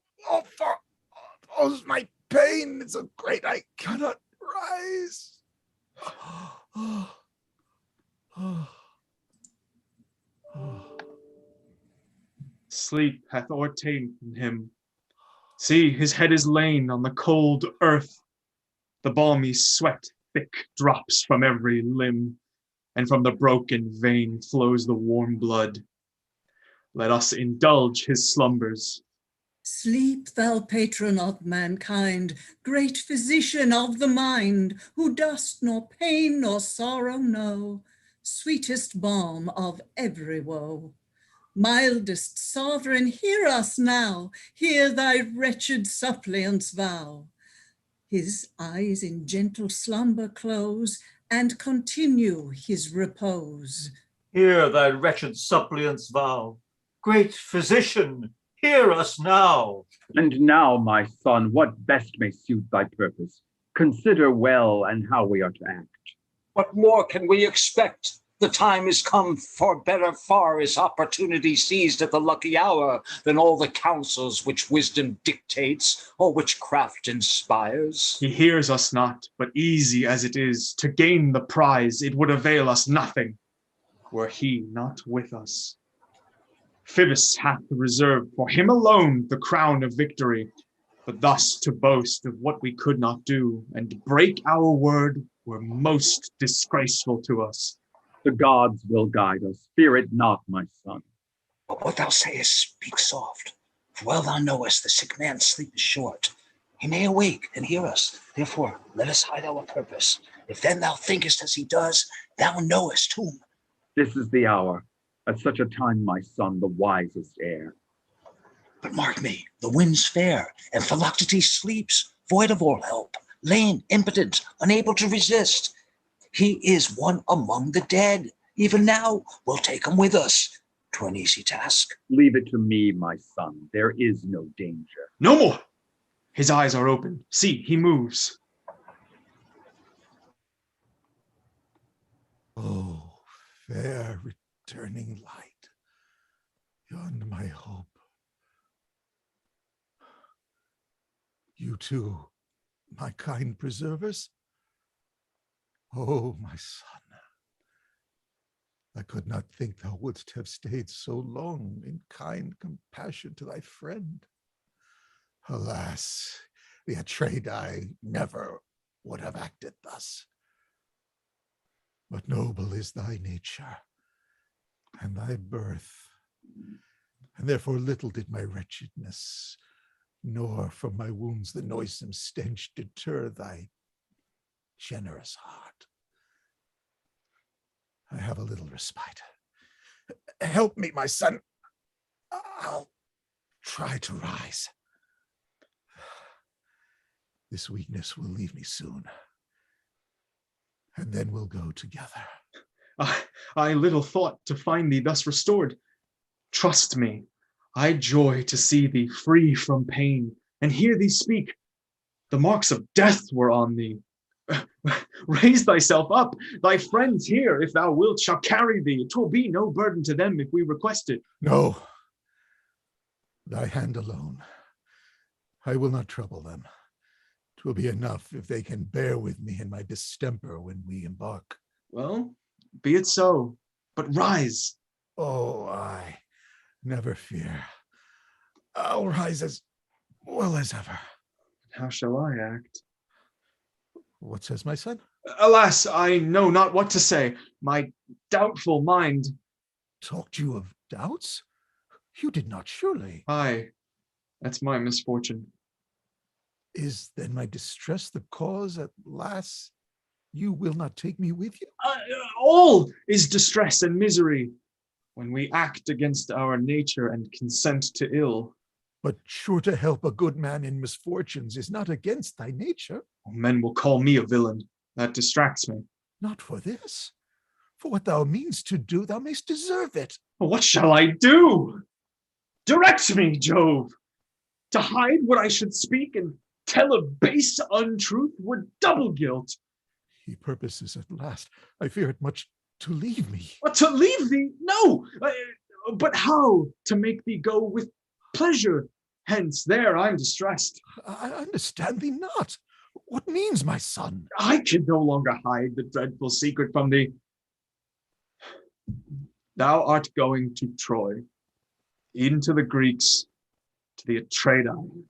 my pain is so great I cannot rise. Sleep hath o'ertaken him. See, his head is lain on the cold earth. The balmy sweat thick drops from every limb, and from the broken vein flows the warm blood. Let us indulge his slumbers. Sleep, thou patron of mankind, great physician of the mind, who dost nor pain nor sorrow know, sweetest balm of every woe. Mildest sovereign, hear us now, hear thy wretched suppliant's vow. His eyes in gentle slumber close, and continue his repose. Hear thy wretched suppliant's vow. Great physician, hear us now. And now, my son, what best may suit thy purpose? Consider well and how we are to act. What more can we expect? The time is come, for better far is opportunity seized at the lucky hour than all the counsels which wisdom dictates or which craft inspires. He hears us not, but easy as it is, to gain the prize, it would avail us nothing, were he not with us. Phoebus hath reserved for him alone the crown of victory, but thus to boast of what we could not do and break our word were most disgraceful to us. The gods will guide us. Fear it not, my son. But what thou sayest, speak soft. For well thou knowest the sick man's sleep is short. He may awake and hear us. Therefore, let us hide our purpose. If then thou thinkest as he does, thou knowest whom. This is the hour. At such a time, my son, the wisest heir. But mark me, the wind's fair, and Philoctes sleeps, void of all help, lame, impotent, unable to resist. He is one among the dead. Even now, we'll take him with us. 'Twere an easy task. Leave it to me, my son. There is no danger. No more! His eyes are open. See, he moves. Oh, fair returning light, yond my hope. You too, my kind preservers. Oh, my son, I could not think thou wouldst have stayed so long in kind compassion to thy friend. Alas, the Atreidae never would have acted thus. But noble is thy nature and thy birth, and therefore little did my wretchedness, nor from my wounds the noisome stench deter thy generous heart. I have a little respite. Help me, my son. I'll try to rise. This weakness will leave me soon, and then we'll go together. I little thought to find thee thus restored. Trust me, I joy to see thee free from pain, and hear thee speak. The marks of death were on thee. Raise thyself up. Thy friends here, if thou wilt, shall carry thee. 'Twill be no burden to them if we request it. No, thy hand alone. I will not trouble them. 'Twill be enough if they can bear with me in my distemper when we embark. Well, be it so, but rise. Oh, I never fear. I'll rise as well as ever. How shall I act? What says my son? Alas, I know not what to say. My doubtful mind. Talked you of doubts? You did not surely. Aye, that's my misfortune. Is then my distress the cause at last you will not take me with you? All is distress and misery when we act against our nature and consent to ill. But sure to help a good man in misfortunes is not against thy nature. Men will call me a villain. That distracts me. Not for this. For what thou meanest to do, thou mayst deserve it. What shall I do? Direct me, Jove. To hide what I should speak and tell a base untruth were double guilt. He purposes at last, I fear it much, to leave me. What, to leave thee? No! But how to make thee go with pleasure? Hence, there I'm distressed. I understand thee not. What means, my son? I can no longer hide the dreadful secret from thee. Thou art going to Troy, into the Greeks, to the Atreidae.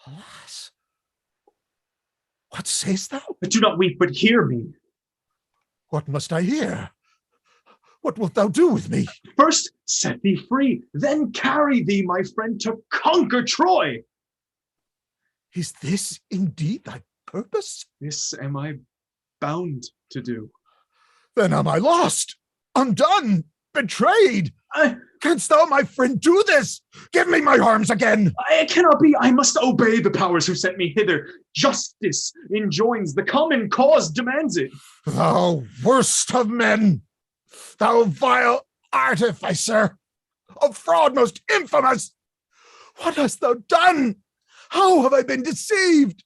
Alas, what sayest thou? Do not weep, but hear me. What must I hear? What wilt thou do with me? First set thee free, then carry thee, my friend, to conquer Troy. Is this indeed thy purpose? This am I bound to do. Then am I lost, undone, betrayed. Canst thou, my friend, do this? Give me my arms again. It cannot be. I must obey the powers who sent me hither. Justice enjoins, the common cause demands it. Thou worst of men, thou vile artificer, of fraud most infamous, what hast thou done? How have I been deceived?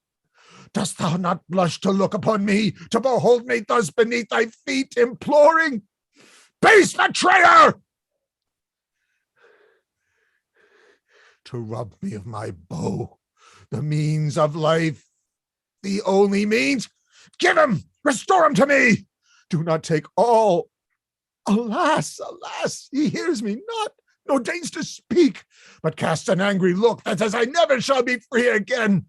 Dost thou not blush to look upon me, to behold me thus beneath thy feet, imploring? Base betrayer! To rob me of my bow, the means of life, the only means. Give him, restore him to me. Do not take all. Alas, alas, he hears me not, nor deigns to speak, but casts an angry look that says I never shall be free again.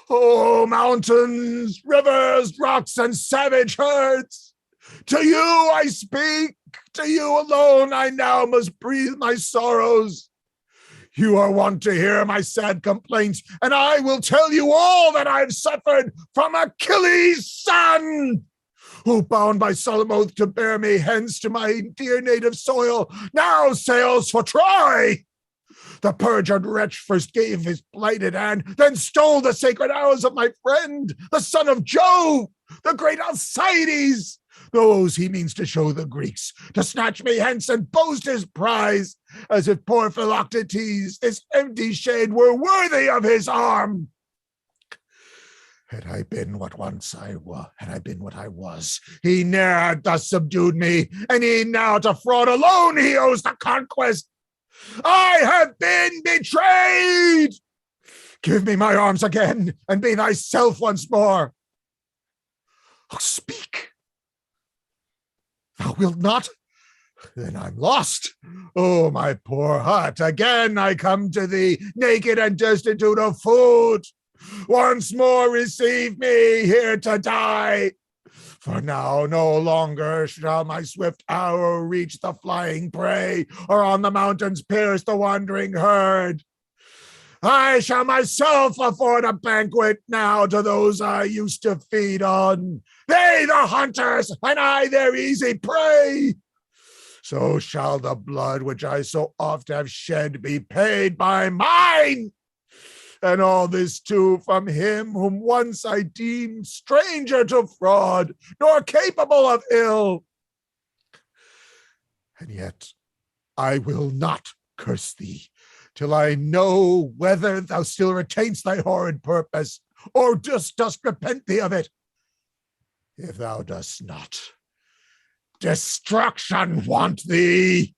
Oh, mountains, rivers, rocks, and savage herds, to you I speak, to you alone I now must breathe my sorrows. You are wont to hear my sad complaints, and I will tell you all that I've suffered from Achilles' son, who, bound by solemn oath to bear me hence to my dear native soil, now sails for Troy. The perjured wretch first gave his blighted hand, then stole the sacred arrows of my friend, the son of Jove, the great Alcides. Those he means to show the Greeks, to snatch me hence and boast his prize, as if poor Philoctes, this empty shade, were worthy of his arm. Had I been what once I was, had I been what I was, he ne'er had thus subdued me, and he now to fraud alone he owes the conquest. I have been betrayed. Give me my arms again, and be thyself once more. Oh, speak. Thou wilt not? Then I'm lost. Oh, my poor heart, again I come to thee, naked and destitute of food. Once more receive me here to die. For now no longer shall my swift arrow reach the flying prey, or on the mountains pierce the wandering herd. I shall myself afford a banquet now to those I used to feed on. They the hunters, and I their easy prey. So shall the blood which I so oft have shed be paid by mine. And all this too from him whom once I deemed stranger to fraud, nor capable of ill. And yet I will not curse thee till I know whether thou still retainst thy horrid purpose, or just dost repent thee of it. If thou dost not, destruction want thee.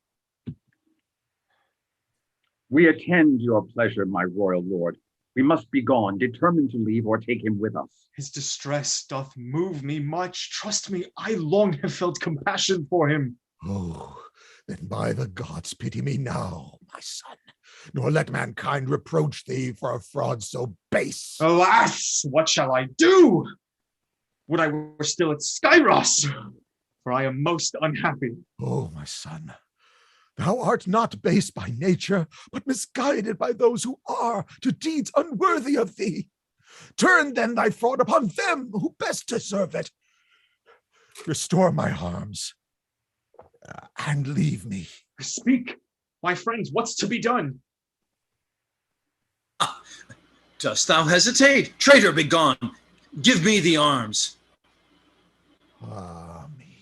We attend your pleasure, my royal lord. We must be gone, determined to leave or take him with us. His distress doth move me much. Trust me, I long have felt compassion for him. Oh, then by the gods pity me now, my son, nor let mankind reproach thee for a fraud so base. Alas, what shall I do? Would I were still at Skyros, for I am most unhappy. Oh, my son, thou art not base by nature, but misguided by those who are to deeds unworthy of thee. Turn then thy fraud upon them who best deserve it. Restore my harms, and leave me. Speak, my friends, what's to be done? Dost thou hesitate? Traitor, begone! Give me the arms. Ah, me.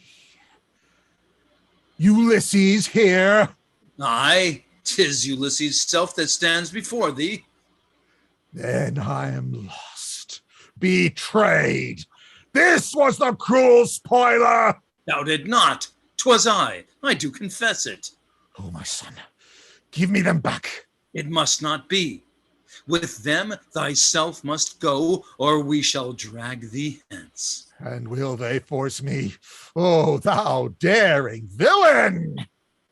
Ulysses here. Aye, 'tis Ulysses' self that stands before thee. Then I am lost, betrayed. This was the cruel spoiler. Doubt it not. 'Twas I do confess it. Oh, my son, give me them back. It must not be. With them thyself must go, or we shall drag thee hence. And will they force me? Oh, thou daring villain!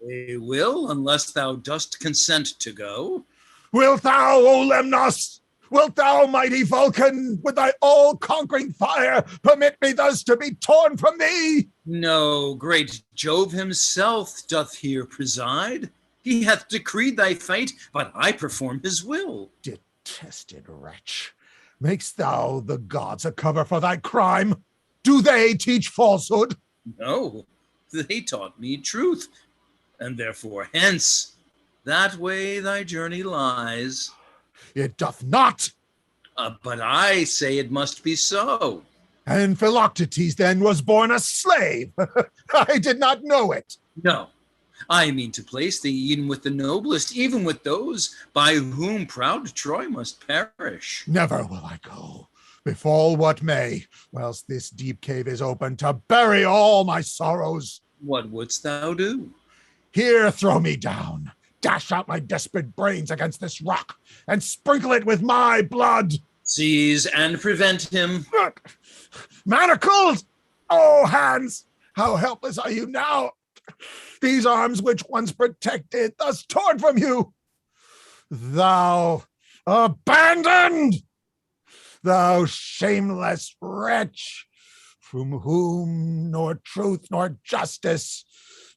They will, unless thou dost consent to go. Wilt thou, O Lemnos? Wilt thou, mighty Vulcan, with thy all-conquering fire, permit me thus to be torn from thee? No, great Jove himself doth here preside. He hath decreed thy fate, but I perform his will. Detested wretch, makest thou the gods a cover for thy crime? Do they teach falsehood? No, they taught me truth, and therefore hence. That way thy journey lies. It doth not. But I say it must be so. And Philoctes then was born a slave. I did not know it. No, I mean to place thee even with the noblest, even with those by whom proud Troy must perish. Never will I go, befall what may, whilst this deep cave is open to bury all my sorrows. What wouldst thou do? Here throw me down, dash out my desperate brains against this rock, and sprinkle it with my blood. Seize and prevent him. Manacled! Oh, hands, how helpless are you now? These arms which once protected, thus torn from you. Thou abandoned! Thou shameless wretch, from whom nor truth nor justice,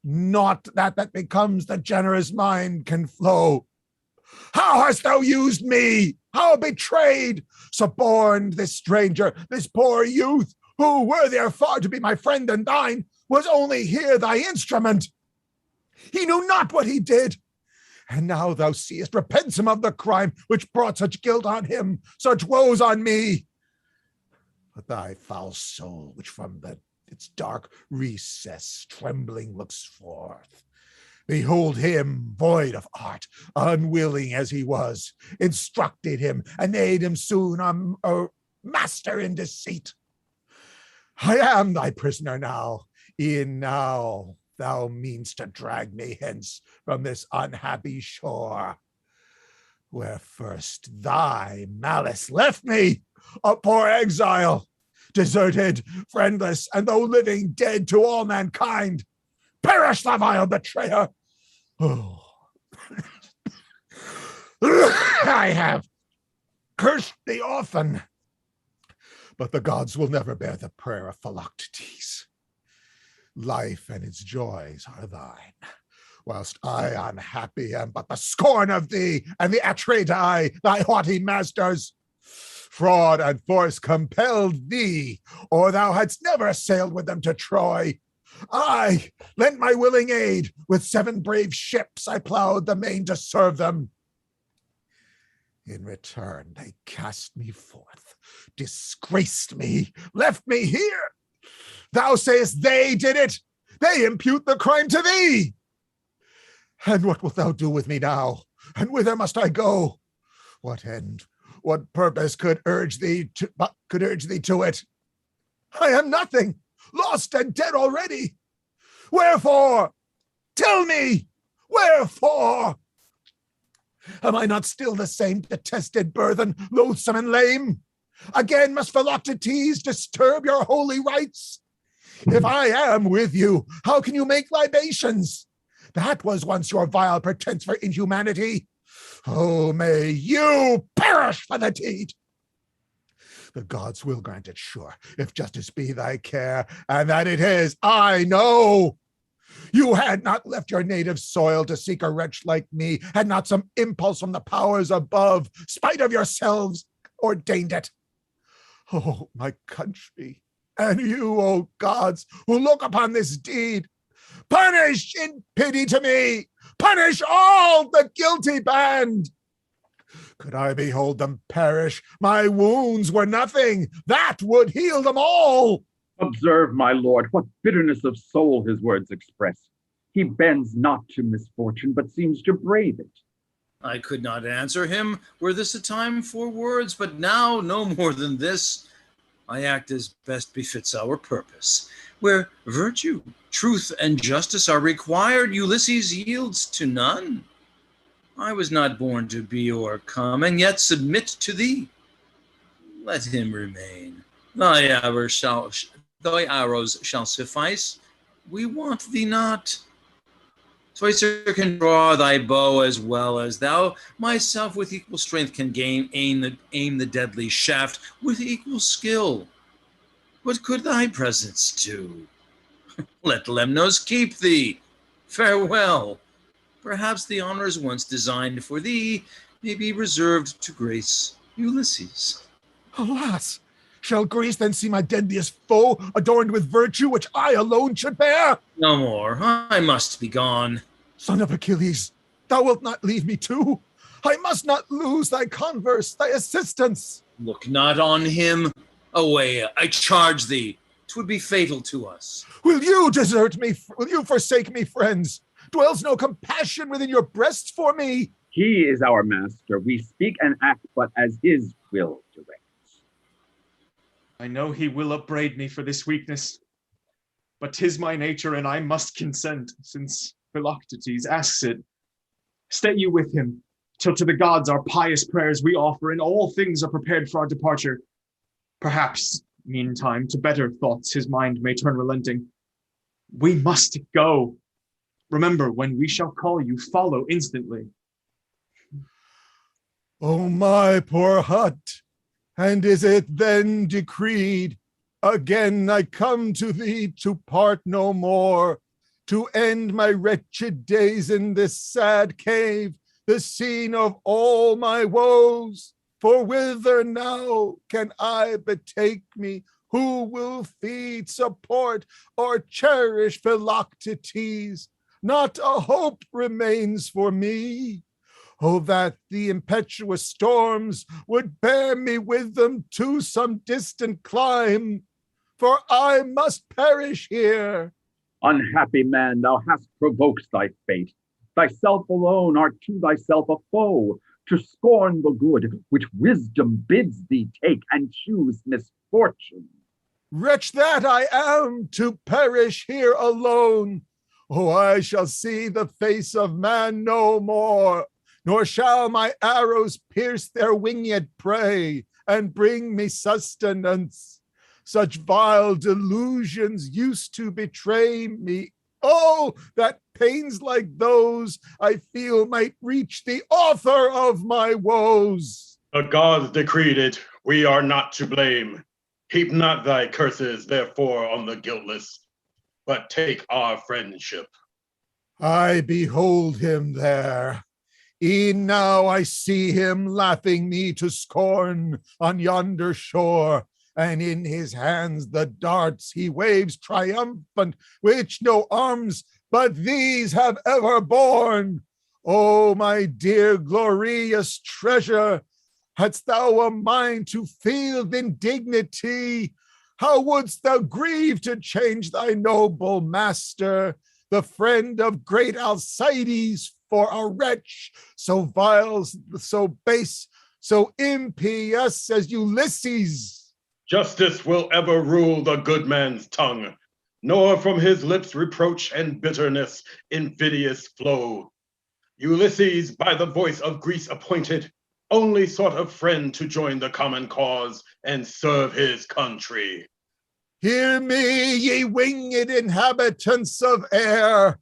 naught that becomes the generous mind can flow. How hast thou used me? How betrayed, suborned this stranger, this poor youth, who, worthier far to be my friend than thine, was only here thy instrument. He knew not what he did. And now thou seest, repents him of the crime which brought such guilt on him, such woes on me. But thy foul soul, which from its dark recess trembling looks forth, behold him, void of art, unwilling as he was, instructed him, and made him soon a master in deceit. I am thy prisoner now, e'en now thou meanst to drag me hence from this unhappy shore, where first thy malice left me, a poor exile, deserted, friendless, and though living, dead to all mankind. Perish the vile betrayer! Oh. I have cursed thee often, but the gods will never bear the prayer of Philoctes. Life and its joys are thine, whilst I unhappy am but the scorn of thee and the Atreidae, thy haughty masters. Fraud and force compelled thee, or thou hadst never sailed with them to Troy. I lent my willing aid. With 7 brave ships I plowed the main to serve them. In return, they cast me forth, disgraced me, left me here. Thou sayest they did it. They impute the crime to thee. And what wilt thou do with me now? And whither must I go? What end, what purpose could urge thee to it? I am nothing, lost and dead already. Wherefore? Tell me, wherefore? Am I not still the same detested burthen, loathsome and lame? Again must Philoctetes disturb your holy rites? If I am with you, how can you make libations? That was once your vile pretense for inhumanity. Oh, may you perish for the deed! The gods will grant it, sure, if justice be thy care, and that it is, I know. You had not left your native soil to seek a wretch like me, had not some impulse from the powers above, spite of yourselves, ordained it. Oh, my country, and you, O gods, who look upon this deed, punish in pity to me, punish all the guilty band. Could I behold them perish, my wounds were nothing, that would heal them all. Observe, my lord, what bitterness of soul his words express. He bends not to misfortune, but seems to brave it. I could not answer him were this a time for words, but now no more than this. I act as best befits our purpose. Where virtue, truth, and justice are required, Ulysses yields to none. I was not born to be o'ercome, and yet submit to thee. Let him remain. Thy arrows shall suffice. We want thee not. Twicer can draw thy bow as well as thou. Myself with equal strength can aim the deadly shaft with equal skill. What could thy presence do? Let Lemnos keep thee. Farewell. Perhaps the honors once designed for thee may be reserved to grace Ulysses. Alas, shall Greece then see my deadliest foe adorned with virtue which I alone should bear? No more. I must be gone. Son of Achilles, thou wilt not leave me too. I must not lose thy converse, thy assistance. Look not on him. Away, I charge thee. 'Twould be fatal to us. Will you desert me? Will you forsake me, friends? Dwells no compassion within your breasts for me? He is our master. We speak and act but as his will directs. I know he will upbraid me for this weakness, but 'tis my nature and I must consent, since Philoctetes asks it. Stay you with him, till to the gods our pious prayers we offer, and all things are prepared for our departure. Perhaps, meantime, to better thoughts his mind may turn relenting. We must go. Remember, when we shall call you, follow instantly. Oh, my poor hut, and is it then decreed? Again I come to thee to part no more, to end my wretched days in this sad cave, the scene of all my woes. For whither now can I betake me? Who will feed, support, or cherish Philoctetes? Not a hope remains for me. Oh, that the impetuous storms would bear me with them to some distant clime, for I must perish here. Unhappy man, thou hast provoked thy fate. Thyself alone art to thyself a foe, to scorn the good which wisdom bids thee take and choose misfortune. Wretch that I am, to perish here alone. Oh, I shall see the face of man no more, nor shall my arrows pierce their winged prey and bring me sustenance. such vile delusions used to betray me. Oh, that pains like those I feel might reach the author of my woes. The gods decreed it. We are not to blame. Heap not thy curses, therefore, on the guiltless, but take our friendship. I behold him there. E'en now I see him laughing me to scorn on yonder shore, and in his hands the darts he waves triumphant, which no arms but these have ever borne. O my dear glorious treasure, hadst thou a mind to feel indignity, how wouldst thou grieve to change thy noble master, the friend of great Alcides, for a wretch so vile, so base, so impious as Ulysses? Justice will ever rule the good man's tongue, nor from his lips reproach and bitterness invidious flow. Ulysses, by the voice of Greece appointed, only sought a friend to join the common cause and serve his country. Hear me, ye winged inhabitants of air,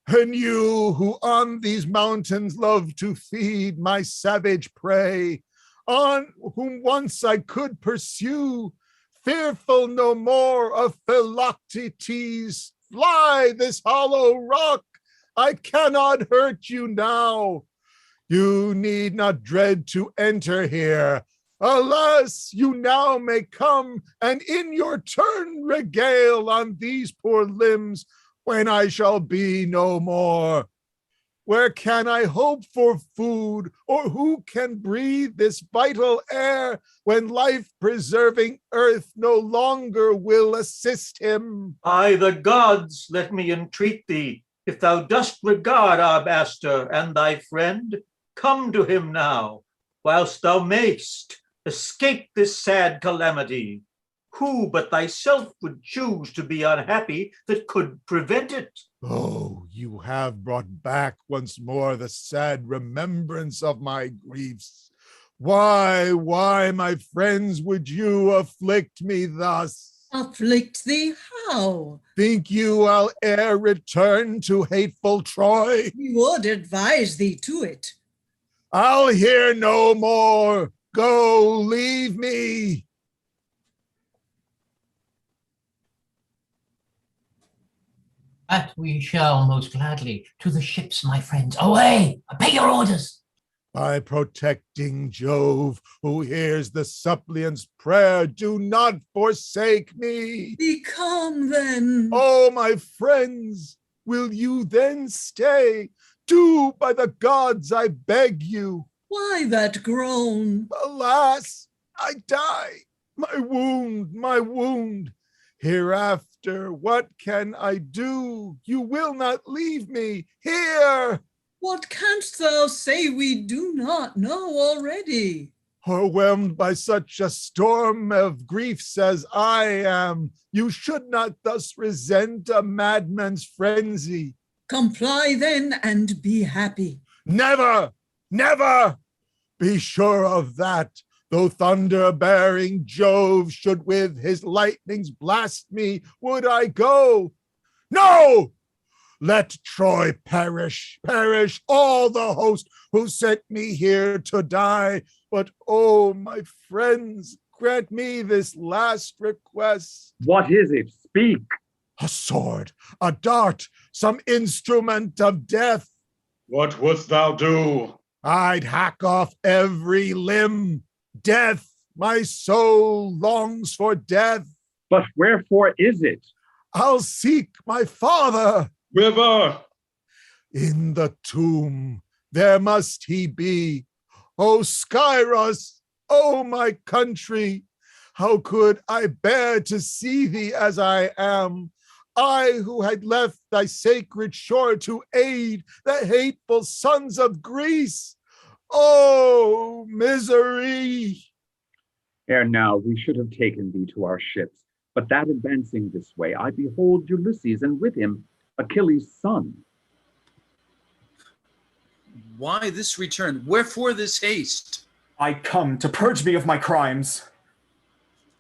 and you who on these mountains love to feed my savage prey, on whom once I could pursue, fearful no more of Philoctes. Fly this hollow rock, I cannot hurt you now. You need not dread to enter here. Alas, you now may come and in your turn regale on these poor limbs when I shall be no more. Where can I hope for food, or who can breathe this vital air when life-preserving earth no longer will assist him? By the gods, let me entreat thee, if thou dost regard our master and thy friend, come to him now, whilst thou mayst escape this sad calamity. Who but thyself would choose to be unhappy that could prevent it? Oh, you have brought back once more the sad remembrance of my griefs. Why, my friends, would you afflict me thus? Afflict thee how? Think you I'll e'er return to hateful Troy? We would advise thee to it. I'll hear no more. Go, leave me. That we shall most gladly. To the ships, my friends. Away! Obey your orders. By protecting Jove, who hears the suppliant's prayer, do not forsake me. Be calm then. Oh, my friends, will you then stay? Do, by the gods, I beg you. Why that groan? Alas, I die. My wound. Hereafter, what can I do? You will not leave me here. What canst thou say we do not know already? Overwhelmed by such a storm of griefs as I am, you should not thus resent a madman's frenzy. Comply then and be happy. Never, never! Be sure of that. Though thunder-bearing Jove should with his lightnings blast me, would I go? No! Let Troy perish all the host who sent me here to die. But oh, my friends, grant me this last request. What is it? Speak. A sword, a dart, some instrument of death. What wouldst thou do? I'd hack off every limb. Death, my soul longs for death. But wherefore is it? I'll seek my father. River! In the tomb, there must he be. O Skyros, O my country, how could I bear to see thee as I am? I who had left thy sacred shore to aid the hateful sons of Greece. Oh, misery! Ere now we should have taken thee to our ships, but that advancing this way, I behold Ulysses, and with him Achilles' son. Why this return? Wherefore this haste? I come to purge me of my crimes.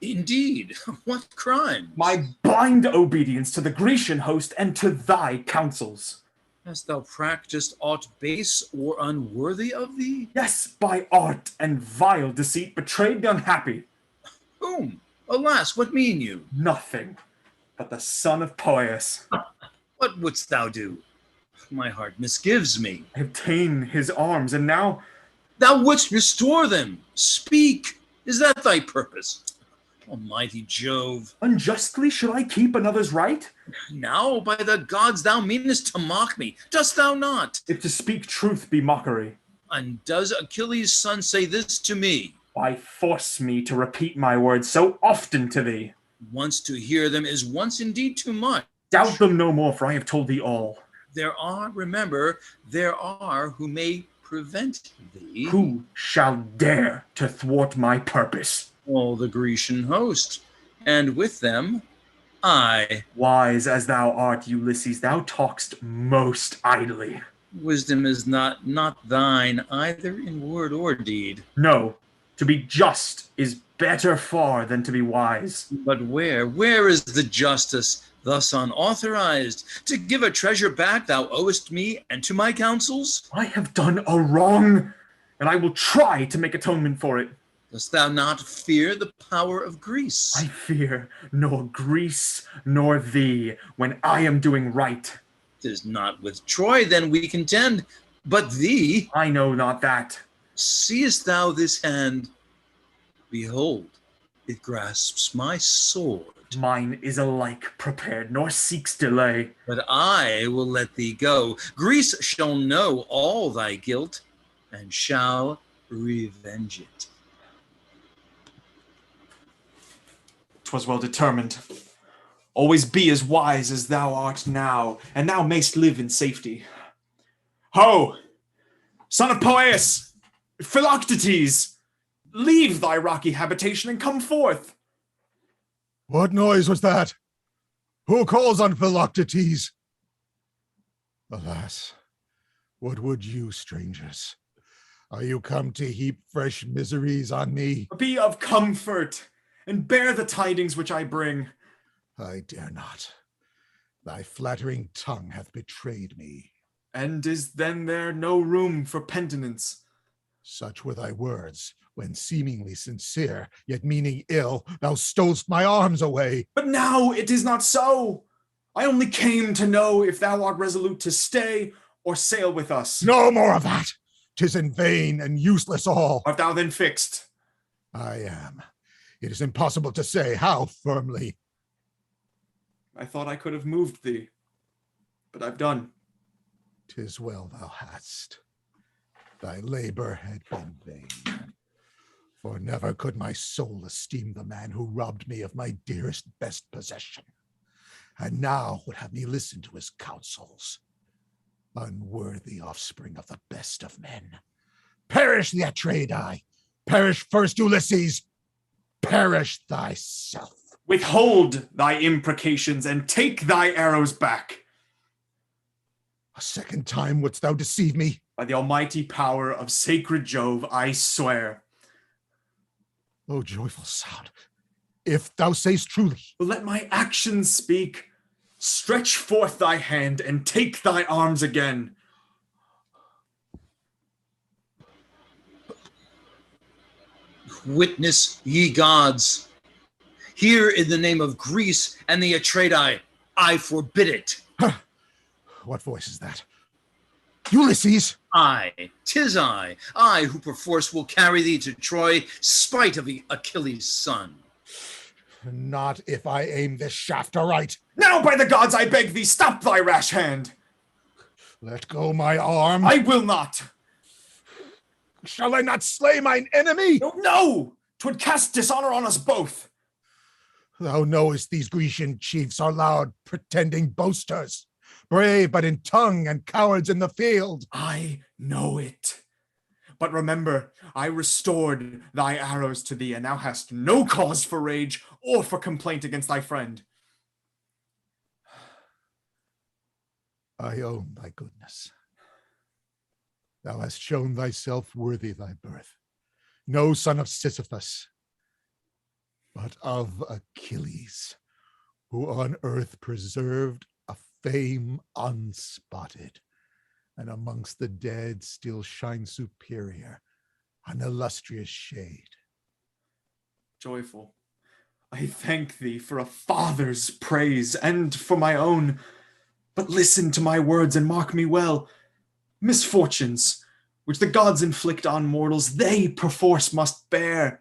Indeed, what crime? My blind obedience to the Grecian host and to thy counsels. Hast thou practiced aught base or unworthy of thee? Yes, by art and vile deceit betrayed the unhappy. Whom? Alas, what mean you? Nothing but the son of Poeas. What wouldst thou do? My heart misgives me. I have ta'en his arms, and now Thou wouldst restore them. Speak. Is that thy purpose? Almighty Jove. unjustly should I keep another's right? Now, by the gods, thou meanest to mock me. Dost thou not? If to speak truth be mockery, And does Achilles' son say this to me? why force me to repeat my words so often to thee? Once to hear them is once indeed too much. Doubt them no more, for I have told thee all. Remember, there are who may prevent thee. Who shall dare to thwart my purpose? All the Grecian host, and with them, I. Wise as thou art, Ulysses, thou talk'st most idly. Wisdom is not thine, either in word or deed. No, to be just is better far than to be wise. But where is the justice, thus unauthorized, to give a treasure back thou owest me and to my counsels? I have done a wrong, and I will try to make atonement for it. Dost thou not fear the power of Greece? I fear nor Greece nor thee when I am doing right. 'Tis not with Troy then we contend, but thee. I know not that. Seest thou this hand? Behold, it grasps my sword. Mine is alike prepared, nor seeks delay. But I will let thee go. Greece shall know all thy guilt, and shall revenge it. 'Twas well determined. Always be as wise as thou art now, and thou mayst live in safety. Ho! Son of Poeas! Philoctetes! Leave thy rocky habitation and come forth. What noise was that? Who calls on Philoctetes? Alas, what would you, strangers? Are you come to heap fresh miseries on me? Be of comfort, and bear the tidings which I bring. I dare not. Thy flattering tongue hath betrayed me. And is then there no room for penitence? Such were thy words, when seemingly sincere, yet meaning ill, thou stolest my arms away. But now it is not so. I only came to know if thou art resolute to stay or sail with us. No more of that. 'Tis in vain and useless all. Art thou then fixed? I am. It is impossible to say how firmly. I thought I could have moved thee, but I've done. 'Tis well thou hadst. Thy labor had been vain. For never could my soul esteem the man who robbed me of my dearest, best possession, and now would have me listen to his counsels. Unworthy offspring of the best of men. Perish the Atreidae! Perish first, Ulysses! Perish thyself! Withhold thy imprecations and take thy arrows back. A second time wouldst thou deceive me? By the almighty power of sacred Jove, I swear. O joyful sound, if thou sayst truly. Let my actions speak. Stretch forth thy hand and take thy arms again. Witness, ye gods, here in the name of Greece and the Atreidae, I forbid it. What voice is that? Ulysses! Tis I who perforce will carry thee to Troy, spite of the Achilles' son. Not if I aim this shaft aright. Now, by the gods, I beg thee, stop thy rash hand. Let go my arm. I will not. Shall I not slay mine enemy? No! 'Twould cast dishonor on us both. Thou knowest these Grecian chiefs are loud, pretending boasters, brave but in tongue and cowards in the field. I know it. But remember, I restored thy arrows to thee, and thou hast no cause for rage or for complaint against thy friend. I own thy goodness. Thou hast shown thyself worthy thy birth, no son of Sisyphus. but of Achilles, who on earth preserved a fame unspotted, and amongst the dead still shines superior, an illustrious shade. Joyful, I thank thee for a father's praise and for my own. But listen to my words and mark me well. Misfortunes, which the gods inflict on mortals, they perforce must bear.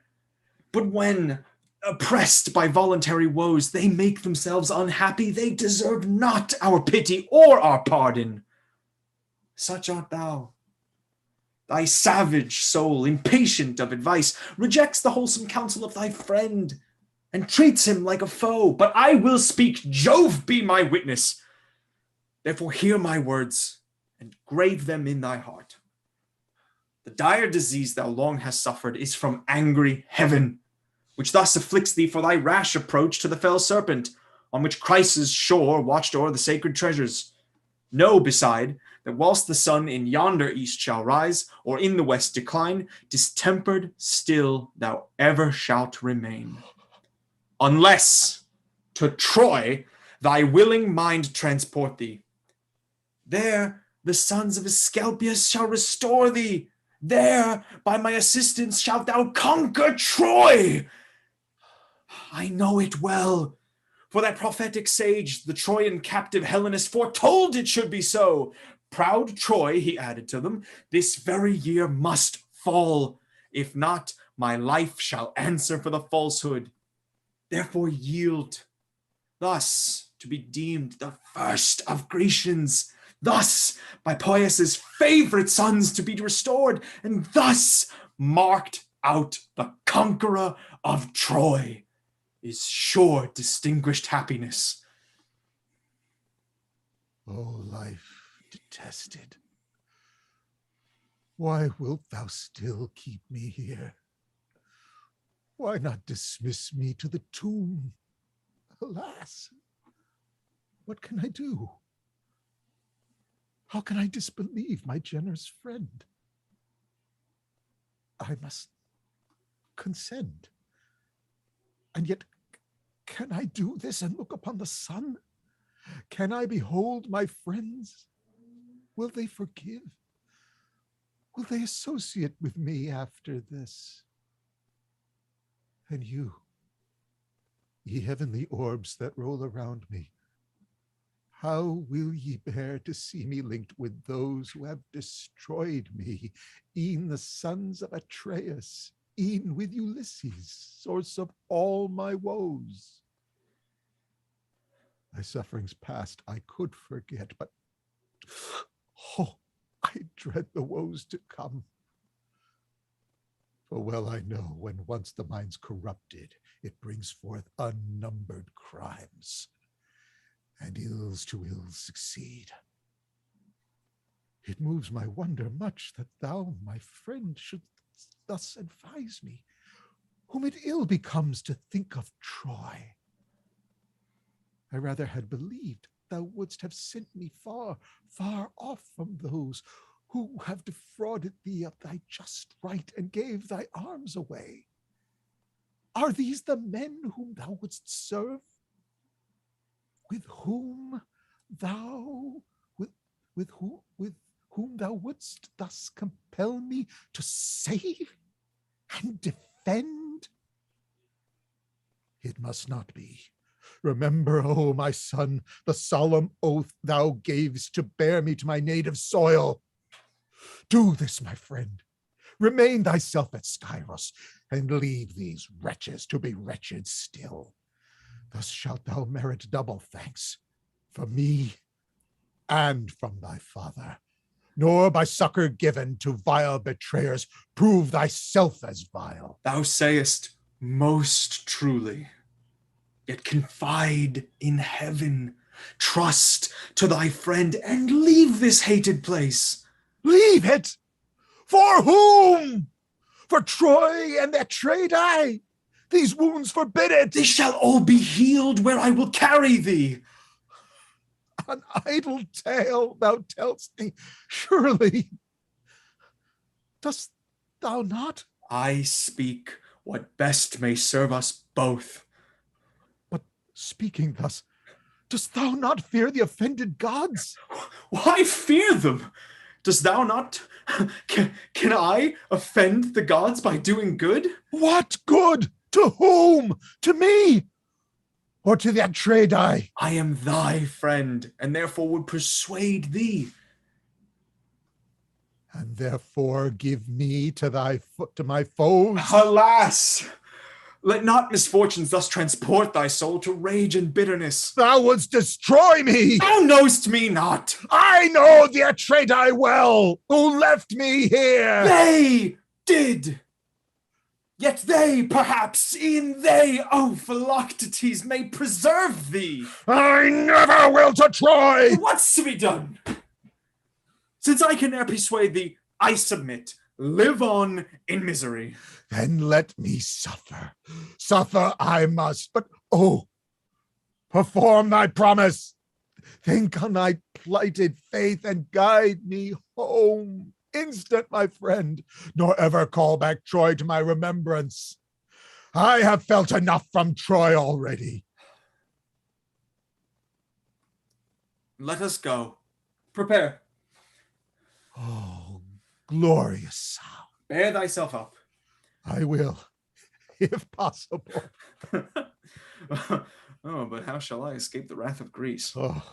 But when, oppressed by voluntary woes, they make themselves unhappy, they deserve not our pity or our pardon. Such art thou. Thy savage soul, impatient of advice, rejects the wholesome counsel of thy friend and treats him like a foe. But I will speak, Jove be my witness. Therefore hear my words and grave them in thy heart. The dire disease thou long hast suffered is from angry heaven, which thus afflicts thee for thy rash approach to the fell serpent, on which Chrysa's shore watched o'er the sacred treasures. Know, beside, that whilst the sun in yonder east shall rise, or in the west decline, distempered still thou ever shalt remain. Unless to Troy thy willing mind transport thee. There the sons of Asclepius shall restore thee. There, by my assistance, shalt thou conquer Troy. I know it well, for that prophetic sage, the Trojan captive Helenus, foretold it should be so. Proud Troy, he added to them, this very year must fall. If not, my life shall answer for the falsehood. Therefore yield, thus to be deemed the first of Grecians, thus by Poeas' favorite sons to be restored, and thus marked out the conqueror of Troy is sure distinguished happiness. O life detested, why wilt thou still keep me here? Why not dismiss me to the tomb? Alas, what can I do? How can I disbelieve my generous friend? I must consent. And yet, can I do this and look upon the sun? Can I behold my friends? Will they forgive? Will they associate with me after this? And you, ye heavenly orbs that roll around me, how will ye bear to see me linked with those who have destroyed me, e'en the sons of Atreus, e'en with Ulysses, source of all my woes? My sufferings past I could forget, but oh, I dread the woes to come. For well I know when once the mind's corrupted, it brings forth unnumbered crimes, and ills to ills succeed. It moves my wonder much that thou, my friend, should thus advise me, whom it ill becomes to think of Troy. I rather had believed thou wouldst have sent me far, far off from those who have defrauded thee of thy just right and gave thy arms away. Are these the men whom thou wouldst serve? With whom thou wouldst thus compel me to save and defend? It must not be. Remember, O my son, the solemn oath thou gavest to bear me to my native soil. Do this, my friend. Remain thyself at Skyros, and leave these wretches to be wretched still. Thus shalt thou merit double thanks from me and from thy father, nor by succor given to vile betrayers prove thyself as vile. Thou sayest most truly, yet confide in heaven, trust to thy friend, and leave this hated place. Leave it? For whom? For Troy and that trade I? These wounds forbid it. They shall all be healed where I will carry thee. An idle tale thou tell'st me, surely. Dost thou not? I speak what best may serve us Both. But speaking thus, dost thou not fear the offended gods? Why fear them? Dost thou not? Can I offend the gods by doing good? What good? To whom? To me? Or to the Atreidae? I am thy friend, and therefore would persuade thee. And therefore give me to my foes? Alas! Let not misfortunes thus transport thy soul to rage and bitterness. Thou wouldst destroy me! Thou knowest me not! I know the Atreidae well, who left me here! They did! Yet they, perhaps, e'en they, O Philoctes, may preserve thee! I never will to Troy! What's to be done? Since I can ne'er persuade thee, I submit. Live on in misery. Then let me suffer. Suffer I must, but oh, perform thy promise. Think on thy plighted faith and guide me home. Instant, my friend, nor ever call back Troy to my remembrance. I have felt enough from Troy already. Let us go. Prepare. Oh, glorious sound. Bear thyself up. I will, if possible. Oh, but how shall I escape the wrath of Greece? Oh,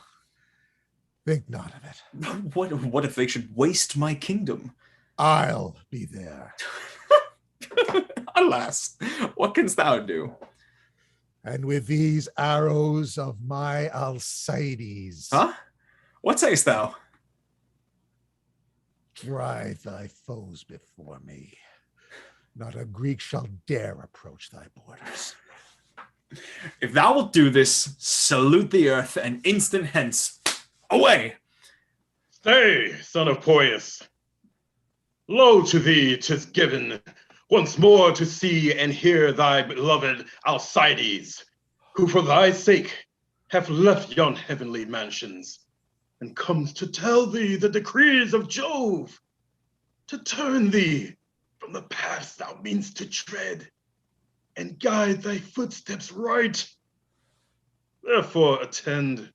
think not of it. What if they should waste my kingdom? I'll be there. Alas, what canst thou do? And with these arrows of my Alcides. Huh? What sayest thou? Drive thy foes before me. Not a Greek shall dare approach thy borders. If thou wilt do this, salute the earth, and instant hence. Away! Stay, son of Poeas. Lo, to thee 'tis given once more to see and hear thy beloved Alcides, who for thy sake have left yon heavenly mansions, and comes to tell thee the decrees of Jove, to turn thee from the paths thou meanst to tread, and guide thy footsteps right. Therefore attend.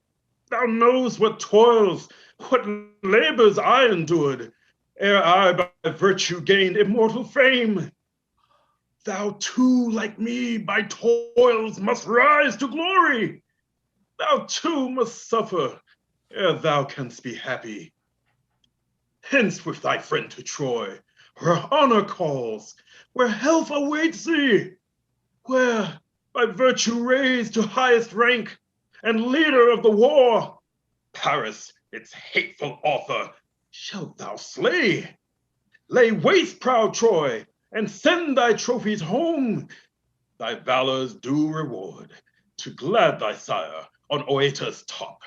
Thou knowest what toils, what labors I endured, ere I by virtue gained immortal fame. Thou too, like me, by toils must rise to glory. Thou too must suffer, ere thou canst be happy. Hence with thy friend to Troy, where honor calls, where health awaits thee, where, by virtue raised to highest rank, and leader of the war, Paris, its hateful author, shalt thou slay. Lay waste proud Troy, and send thy trophies home, thy valor's due reward, to glad thy sire on Oeta's top.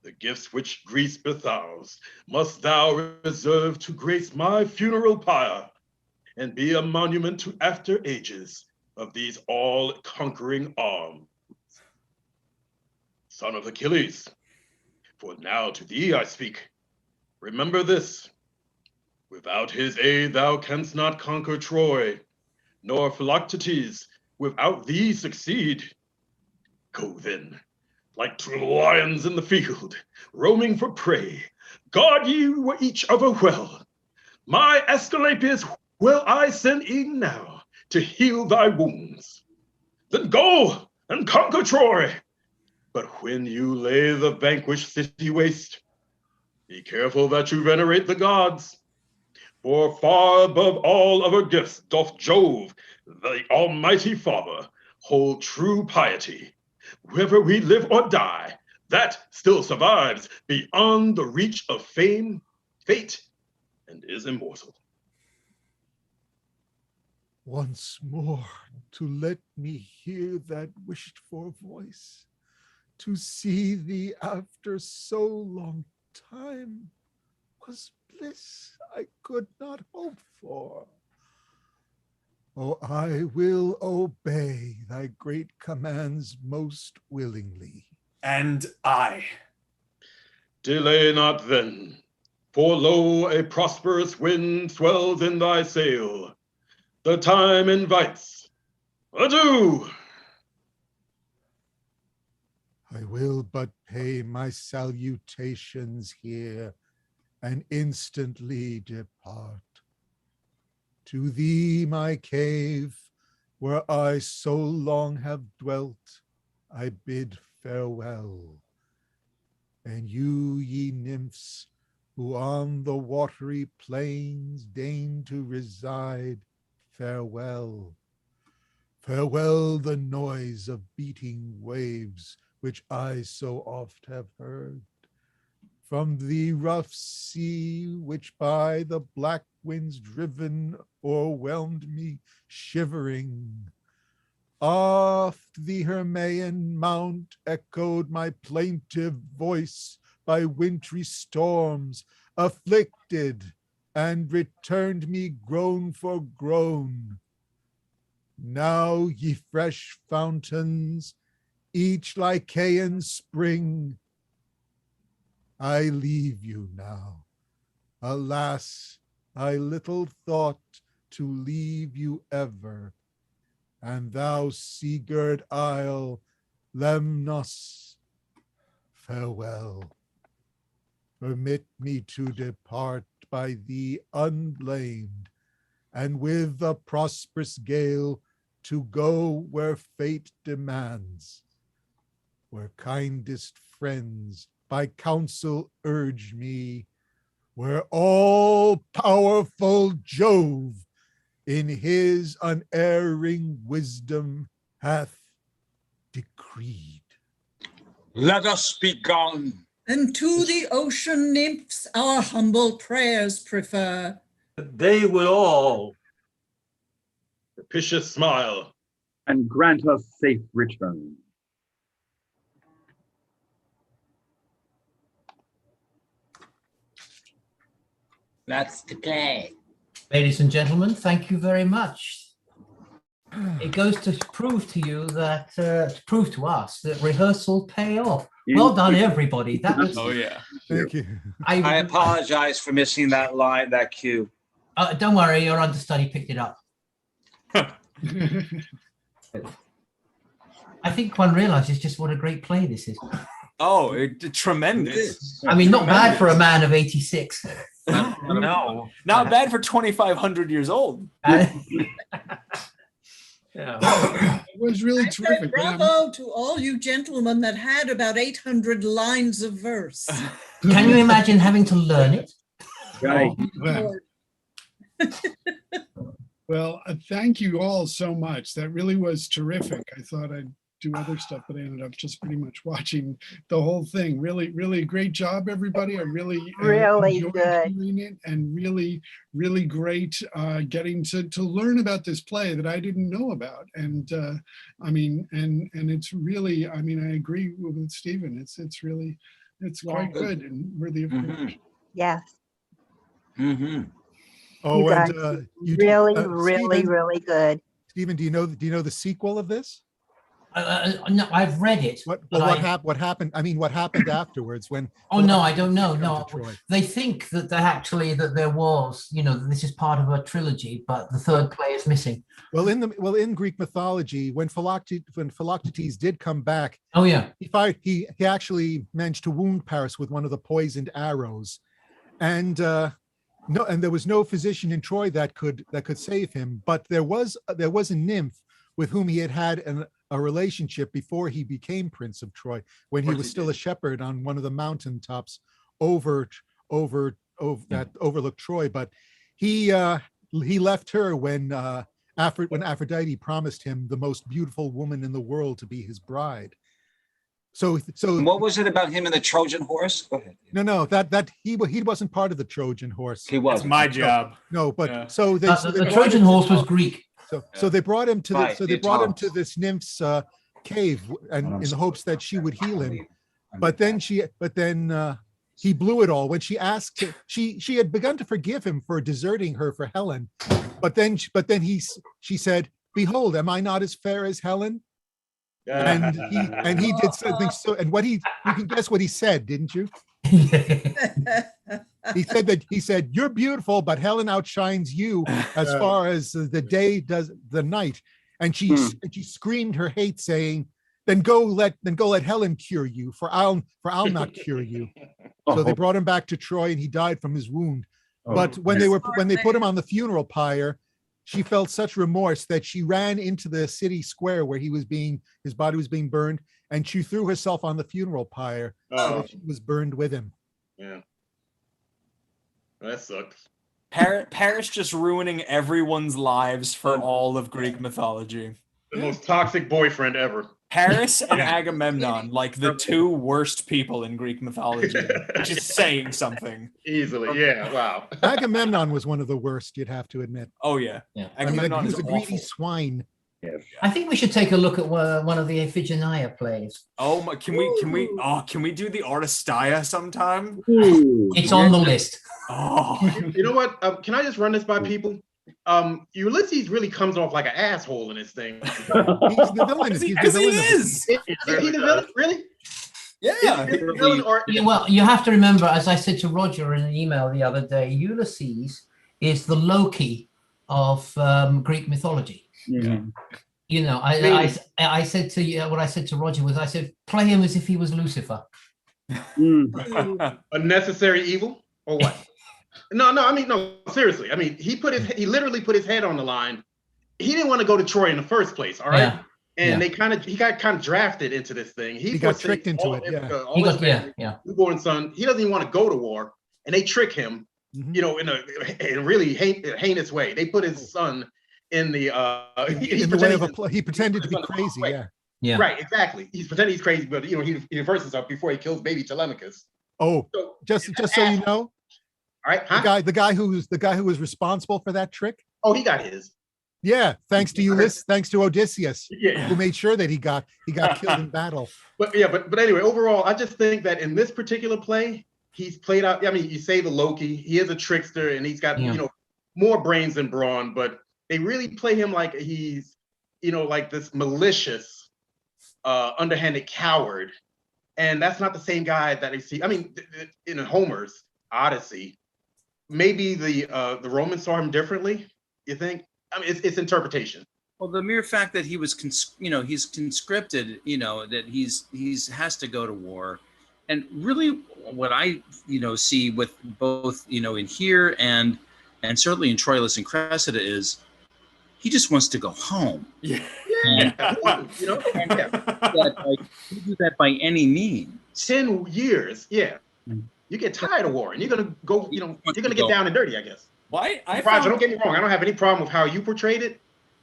The gifts which Greece bestows must thou reserve to grace my funeral pyre, and be a monument to after ages of these all-conquering arms. Son of Achilles, for now to thee I speak. Remember this: without his aid thou canst not conquer Troy, nor Philoctetes without thee succeed. Go then, like true lions in the field, roaming for prey, guard ye each other well. My Aesculapius will I send e'en now to heal thy wounds. Then go and conquer Troy. But when you lay the vanquished city waste, be careful that you venerate the gods. For far above all other gifts doth Jove, the Almighty Father, hold true piety. Whether we live or die, that still survives beyond the reach of fame, fate, and is immortal. Once more to let me hear that wished-for voice, to see thee after so long time, was bliss I could not hope for. Oh, I will obey thy great commands most willingly. And I. Delay not then, for lo, a prosperous wind swells in thy sail. The time invites. Adieu. I will but pay my salutations here and instantly depart. To thee, my cave, where I so long have dwelt, I bid farewell. And you, ye nymphs, who on the watery plains deign to reside, farewell. Farewell the noise of beating waves, which I so oft have heard. From the rough sea, which by the black winds driven o'erwhelmed me shivering. Oft the Hermaean mount echoed my plaintive voice by wintry storms, afflicted, and returned me groan for groan. Now, ye fresh fountains, each Lycaean spring, I leave you now. Alas, I little thought to leave you ever. And thou, sea-girt isle, Lemnos, farewell. Permit me to depart by thee unblamed, and with a prosperous gale to go where fate demands, where kindest friends by counsel urge me, where all-powerful Jove in his unerring wisdom hath decreed. Let us be gone. And to the ocean nymphs our humble prayers prefer. They will all. Propitious smile. And grant us safe return. That's the play. Ladies and gentlemen, thank you very much. It goes to prove to you that, to prove to us that rehearsal pay off. Well done, everybody. That was. Oh yeah. Thank you. I apologize for missing that line, that cue. Don't worry, your understudy picked it up. I think one realizes just what a great play this is. Oh, tremendous. I mean, not bad for a man of 86. No, not bad for 2,500 years old. Yeah. It was really terrific. Bravo to all you gentlemen that had about 800 lines of verse. Can you imagine having to learn it? Right. Well, thank you all so much. That really was terrific. I thought I'd do other stuff, but I ended up just pretty much watching the whole thing. Really, really great job, everybody. I really enjoyed doing it, and really, really great getting to learn about this play that I didn't know about. And I mean, and it's really, I mean, I agree with Stephen. It's really, it's quite good and worthy of courage. Yes. Oh, You guys and did really, Stephen, really good. Stephen, do you know the sequel of this? No, I've read it. What happened? I mean, what happened afterwards when? Oh no, I don't know. came No, to Troy? they think that there was, you know, this is part of a trilogy, but the third play is missing. Well, in Greek mythology, when Philoctetes did come back, oh yeah, he actually managed to wound Paris with one of the poisoned arrows, and there was no physician in Troy that could save him. But there was a nymph with whom he had a relationship before he became Prince of Troy, when he was still a shepherd on one of the mountaintops over that overlooked Troy. But he left her when Aphrodite promised him the most beautiful woman in the world to be his bride. So What was it about him and the Trojan horse? Go ahead. no, that he wasn't part of the Trojan horse. He was. It's my job. No, but Yeah. so they the Trojan horse was Greek. So they brought him to Right, they brought him to this nymph's cave, and in the hopes that she would heal him. But then he blew it all when she asked. She had begun to forgive him for deserting her for Helen, but then she said, "Behold, am I not as fair as Helen?" And he did something so. And you can guess what he said, didn't you? He said, "You're beautiful, but Helen outshines you as far as the day does the night." and she screamed her hate, saying, then go let Helen cure you, for I'll not cure you. So they brought him back to Troy, and he died from his wound. But when they put him on the funeral pyre, she felt such remorse that she ran into the city square where his body was being burned, and she threw herself on the funeral pyre so that she was burned with him. Yeah. That sucks. Paris just ruining everyone's lives for all of Greek mythology. The most toxic boyfriend ever. Paris and Agamemnon, like the two worst people in Greek mythology, which is saying something. Easily, yeah, wow. Agamemnon was one of the worst, you'd have to admit. Oh, yeah. I mean, Agamemnon he was is a greedy awful. swine. Yes. I think we should take a look at one of the Iphigenia plays. Oh my! Can we do the Oresteia sometime? It's on the list. Oh, You know what? Can I just run this by people? Ulysses really comes off like an asshole in this thing. He's the villain. because he He's the villain of it. is. Is he the villain? Really? Yeah. Is he the villain or Well, you have to remember, as I said to Roger in an email the other day, Ulysses is the Loki of Greek mythology. Mhm. You know, I said to you, what I said to Roger was, I said, play him as if he was Lucifer. a necessary evil or what? No, I mean, no, seriously. I mean, he literally put his head on the line. He didn't want to go to Troy in the first place, all right? Yeah. And he got kind of drafted into this thing. He got tricked into it, Newborn son. He doesn't even want to go to war, and they trick him, Mhm. you know, in a really heinous way. They put his son in the In the way of he pretended to be crazy, yeah. Yeah. Right, exactly. He's pretending he's crazy, but you know, he reverses himself before he kills baby Telemachus. Oh, So, just so you know, all right, huh? the guy who was responsible for that trick. Oh, he got his. Yeah, thanks to Ulysses, thanks to Odysseus, Yeah. who made sure that he got killed in battle. But anyway, overall, I just think that in this particular play, he's played out. I mean, you say the Loki, he is a trickster, and he's got you know more brains than brawn, but they really play him like he's, you know, like this malicious, underhanded coward, and that's not the same guy that I see. I mean, in Homer's Odyssey, maybe the Romans saw him differently. You think? I mean, it's interpretation. Well, the mere fact that he was, he's conscripted, that he's has to go to war, and really, what I, see with both, in here and certainly in Troilus and Cressida is, he just wants to go home. Yeah. And, and he do that by any means. 10 years, yeah. You get tired of war, and you're gonna go, you're gonna get down and dirty, I guess. Why? Roger, don't get me wrong. I don't have any problem with how you portrayed it,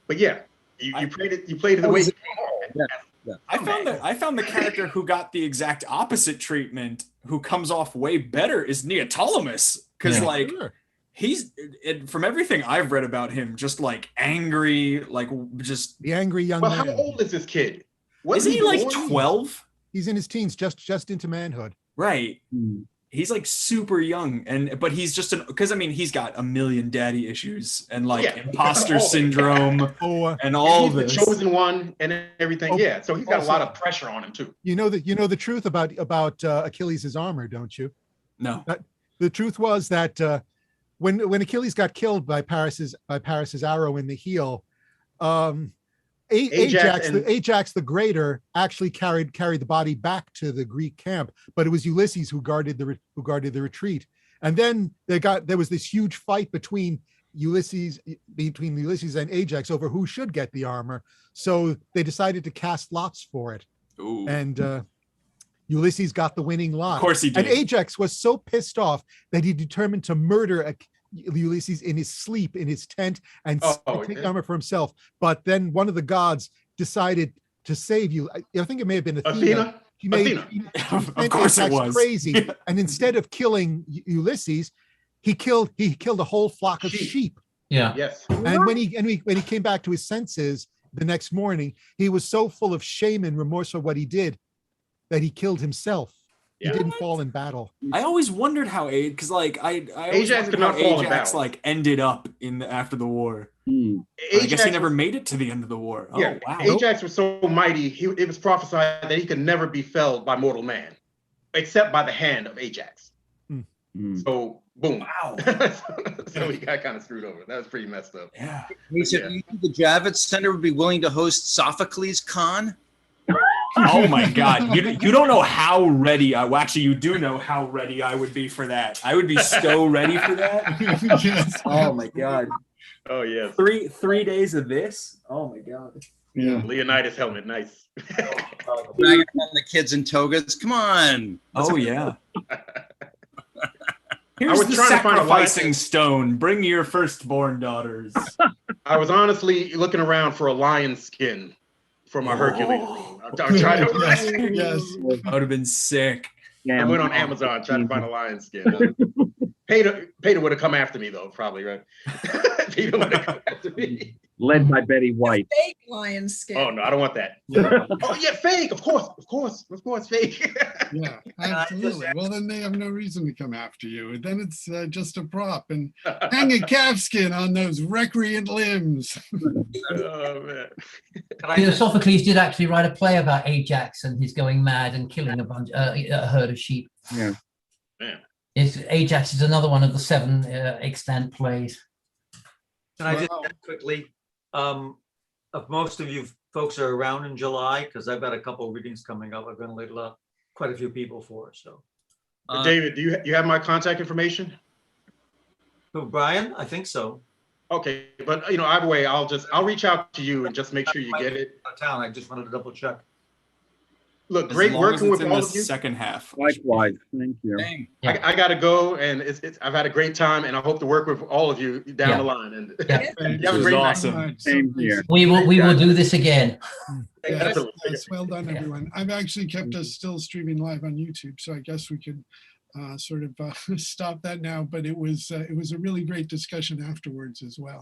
but yeah, you played it the way. I found the character who got the exact opposite treatment, who comes off way better, is Neoptolemus, because he's, from everything I've read about him, just like angry, like just the angry young man. man. How old is this kid? Isn't he like 12? He's in his teens, just into manhood. Right. He's like super young, but he's just because he's got a million daddy issues and like imposter syndrome and all this. The chosen one and everything. So he's got a lot of pressure on him too. You know the truth about Achilles' armor, don't you? No. The truth was that when Achilles got killed by Paris's arrow in the heel, Ajax the Greater actually carried the body back to the Greek camp, but it was Ulysses who guarded the retreat. And then there was this huge fight between Ulysses and Ajax over who should get the armor. So they decided to cast lots for it. Ooh. And Ulysses got the winning lot. Of course he did. And Ajax was so pissed off that he determined to murder Ulysses in his sleep in his tent and take the armor for himself. But then one of the gods decided to save you. I think it may have been Athena. He made of course it was crazy. And instead of killing Ulysses, he killed a whole flock of sheep. Yeah. Yes. And when he came back to his senses the next morning, he was so full of shame and remorse for what he did that he killed himself. He didn't fall in battle. I always wondered how because I always Ajax wondered could how not fall in Ajax battle. ended up after the war. I guess he never made it to the end of the war. Yeah, wow. Ajax was so mighty, it was prophesied that he could never be felled by mortal man, except by the hand of Ajax. So Boom. Wow. So we got kind of screwed over. That was pretty messed up. Yeah. He said, "Do you think the Javits Center would be willing to host Sophocles Con?" Oh my God. You don't know how ready well, actually you do know how ready I would be for that. I would be so ready for that. Yes. Oh my God. Oh yes. 3 days of this? Oh my God. Yeah. Leonidas helmet, nice. Dragging around the kids in togas. Come on. Oh yeah. I Here's was the trying to find a sacrificing lion. stone. Bring your firstborn daughters. I was honestly looking around for a lion skin for my Hercules. I'm trying to. Yes. That would have been sick. I went on Amazon trying to find a lion skin. Peter would have come after me though, probably, right? Peter would have come after me. Led by Betty White. Fake lion skin. Oh no, I don't want that. Oh yeah, fake. Of course, fake. Yeah, absolutely. Well, then they have no reason to come after you. And then it's just a prop and hang a calfskin on those recreant limbs. Oh man. Sophocles did actually write a play about Ajax and his going mad and killing a herd of sheep. Yeah. Man. Ajax is another one of the 7 extant plays. Can I just add quickly, if most of you folks are around in July, because I've got a couple of readings coming up, I've been laid quite a few people for, so. David, do you have my contact information? Who, Brian? I think so. Okay, but either way, I'll reach out to you and just make sure you get it. Out of town, I just wanted to double check. Look, As great long as working it's with in all the of you. second half. Likewise. Thank you. Dang. Yeah. I gotta go, and I've had a great time, and I hope to work with all of you down the line. And Yeah. you have This a was great night. awesome. Same here. We will do this again. Yes, Absolutely. yes, well done, everyone. I've actually kept us still streaming live on YouTube, so I guess we could sort of stop that now. But it was a really great discussion afterwards as well.